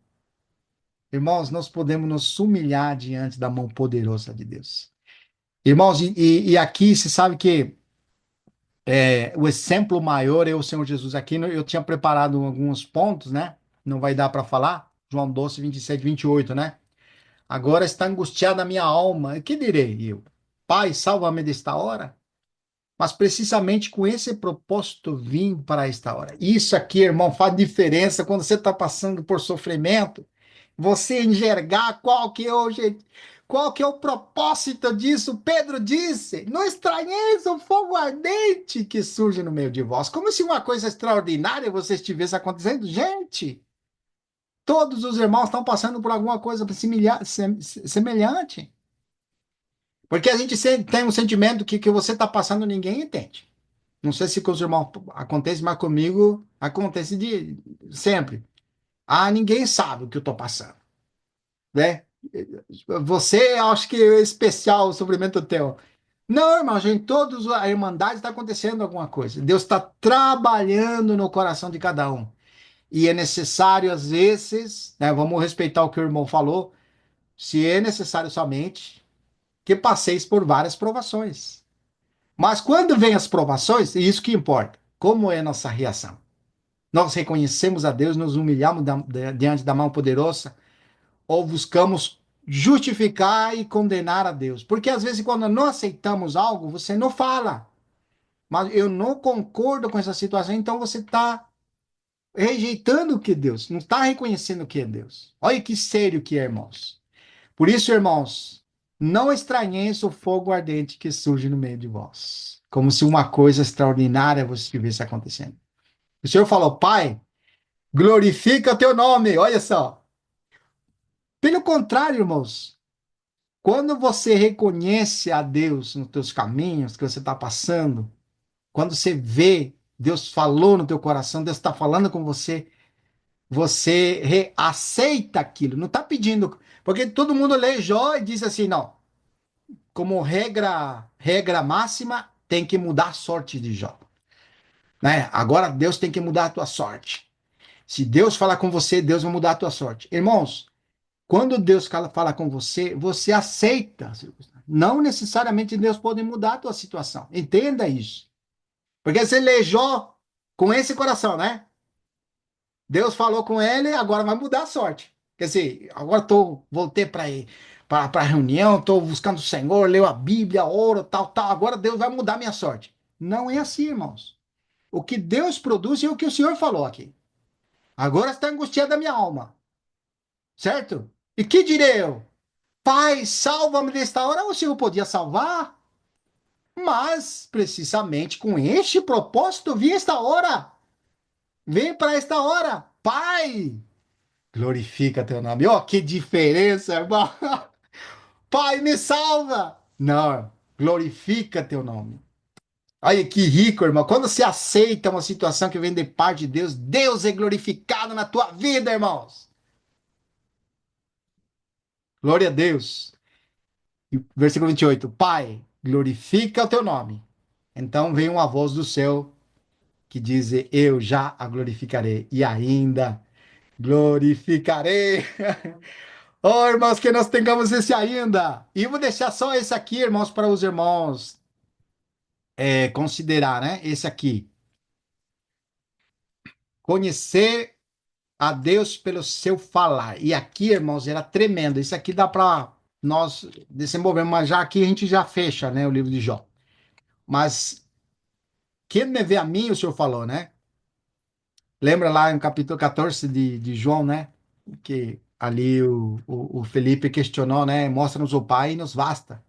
irmãos, nós podemos nos humilhar diante da mão poderosa de Deus. Irmãos, e aqui se sabe que o exemplo maior é o Senhor Jesus. Aqui eu tinha preparado alguns pontos, né? Não vai dar para falar. João 12, 27, 28, né? Agora está angustiada a minha alma. E que direi eu? Pai, salva-me desta hora. Mas precisamente com esse propósito vim para esta hora. Isso aqui, irmão, faz diferença quando você está passando por sofrimento. Você enxergar qual que é o propósito disso. Pedro disse: Não estranheis o fogo ardente que surge no meio de vós. Como se uma coisa extraordinária você estivesse acontecendo. Gente, todos os irmãos estão passando por alguma coisa semelhante. Porque a gente tem um sentimento que você está passando, ninguém entende. Não sei se com os irmãos acontece, mas comigo acontece sempre. Ah, ninguém sabe o que eu estou passando, né? Você, acho que é especial o sofrimento teu. Não, irmão, gente, todos a irmandade está acontecendo alguma coisa. Deus está trabalhando no coração de cada um. E é necessário, às vezes, né, vamos respeitar o que o irmão falou, se é necessário somente que passeis por várias provações. Mas quando vem as provações, é isso que importa. Como é a nossa reação? Nós reconhecemos a Deus, nos humilhamos diante da mão poderosa, ou buscamos justificar e condenar a Deus. Porque às vezes, quando não aceitamos algo, você não fala. Mas eu não concordo com essa situação, então você está rejeitando o que é Deus, não está reconhecendo o que é Deus. Olha que sério que é, irmãos. Por isso, irmãos, não estranheis o fogo ardente que surge no meio de vós, como se uma coisa extraordinária você estivesse acontecendo. O Senhor falou, Pai, glorifica o teu nome. Olha só. Pelo contrário, irmãos, quando você reconhece a Deus nos teus caminhos que você está passando, quando você vê Deus falou no teu coração, Deus está falando com você, você aceita aquilo, não está pedindo, porque todo mundo lê Jó e diz assim, não, como regra máxima, tem que mudar a sorte de Jó, né? Agora Deus tem que mudar a tua sorte. Se Deus falar com você, Deus vai mudar a tua sorte. Irmãos, quando Deus fala com você, você aceita. Não necessariamente Deus pode mudar a tua situação. Entenda isso. Porque você lê Jó com esse coração, né? Deus falou com ele, agora vai mudar a sorte. Quer dizer, agora voltei para a reunião, estou buscando o Senhor, leio a Bíblia, oro, tal, tal. Agora Deus vai mudar minha sorte. Não é assim, irmãos. O que Deus produz é o que o Senhor falou aqui. Agora está angustiada a minha alma. Certo? E que direi eu? Pai, salva-me desta hora. O Senhor podia salvar, mas precisamente com este propósito vim esta hora. Vem para esta hora. Pai, glorifica teu nome. Ó, que diferença, irmão. Pai, me salva. Não, glorifica teu nome. Olha que rico, irmão. Quando você aceita uma situação que vem de parte de Deus, Deus é glorificado na tua vida, irmãos. Glória a Deus. Versículo 28. Pai, glorifica o teu nome. Então vem uma voz do céu que diz: eu já a glorificarei e ainda glorificarei. Oh, irmãos, que nós tenhamos esse ainda. E eu vou deixar só esse aqui, irmãos, para os irmãos considerar, né? Esse aqui. Conhecer a Deus pelo seu falar. E aqui, irmãos, era tremendo. Isso aqui dá para nós desenvolvermos, mas já aqui a gente já fecha, né, o livro de Jó. Mas quem me vê a mim, o Senhor falou, né? Lembra lá no capítulo 14 de João, né? Que ali o Felipe questionou, né? Mostra-nos o Pai e nos basta.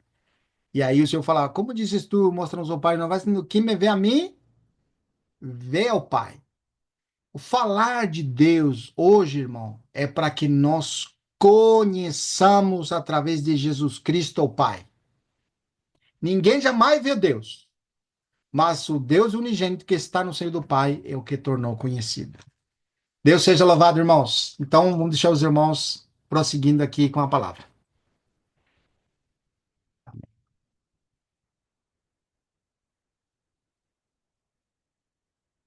E aí o Senhor fala, como dizes tu, mostra-nos o Pai e não basta? Quem me vê a mim, vê ao Pai. O falar de Deus hoje, irmão, é para que nós conheçamos através de Jesus Cristo o Pai. Ninguém jamais viu Deus, mas o Deus unigênito que está no seio do Pai é o que tornou conhecido. Deus seja louvado, irmãos. Então, vamos deixar os irmãos prosseguindo aqui com a palavra.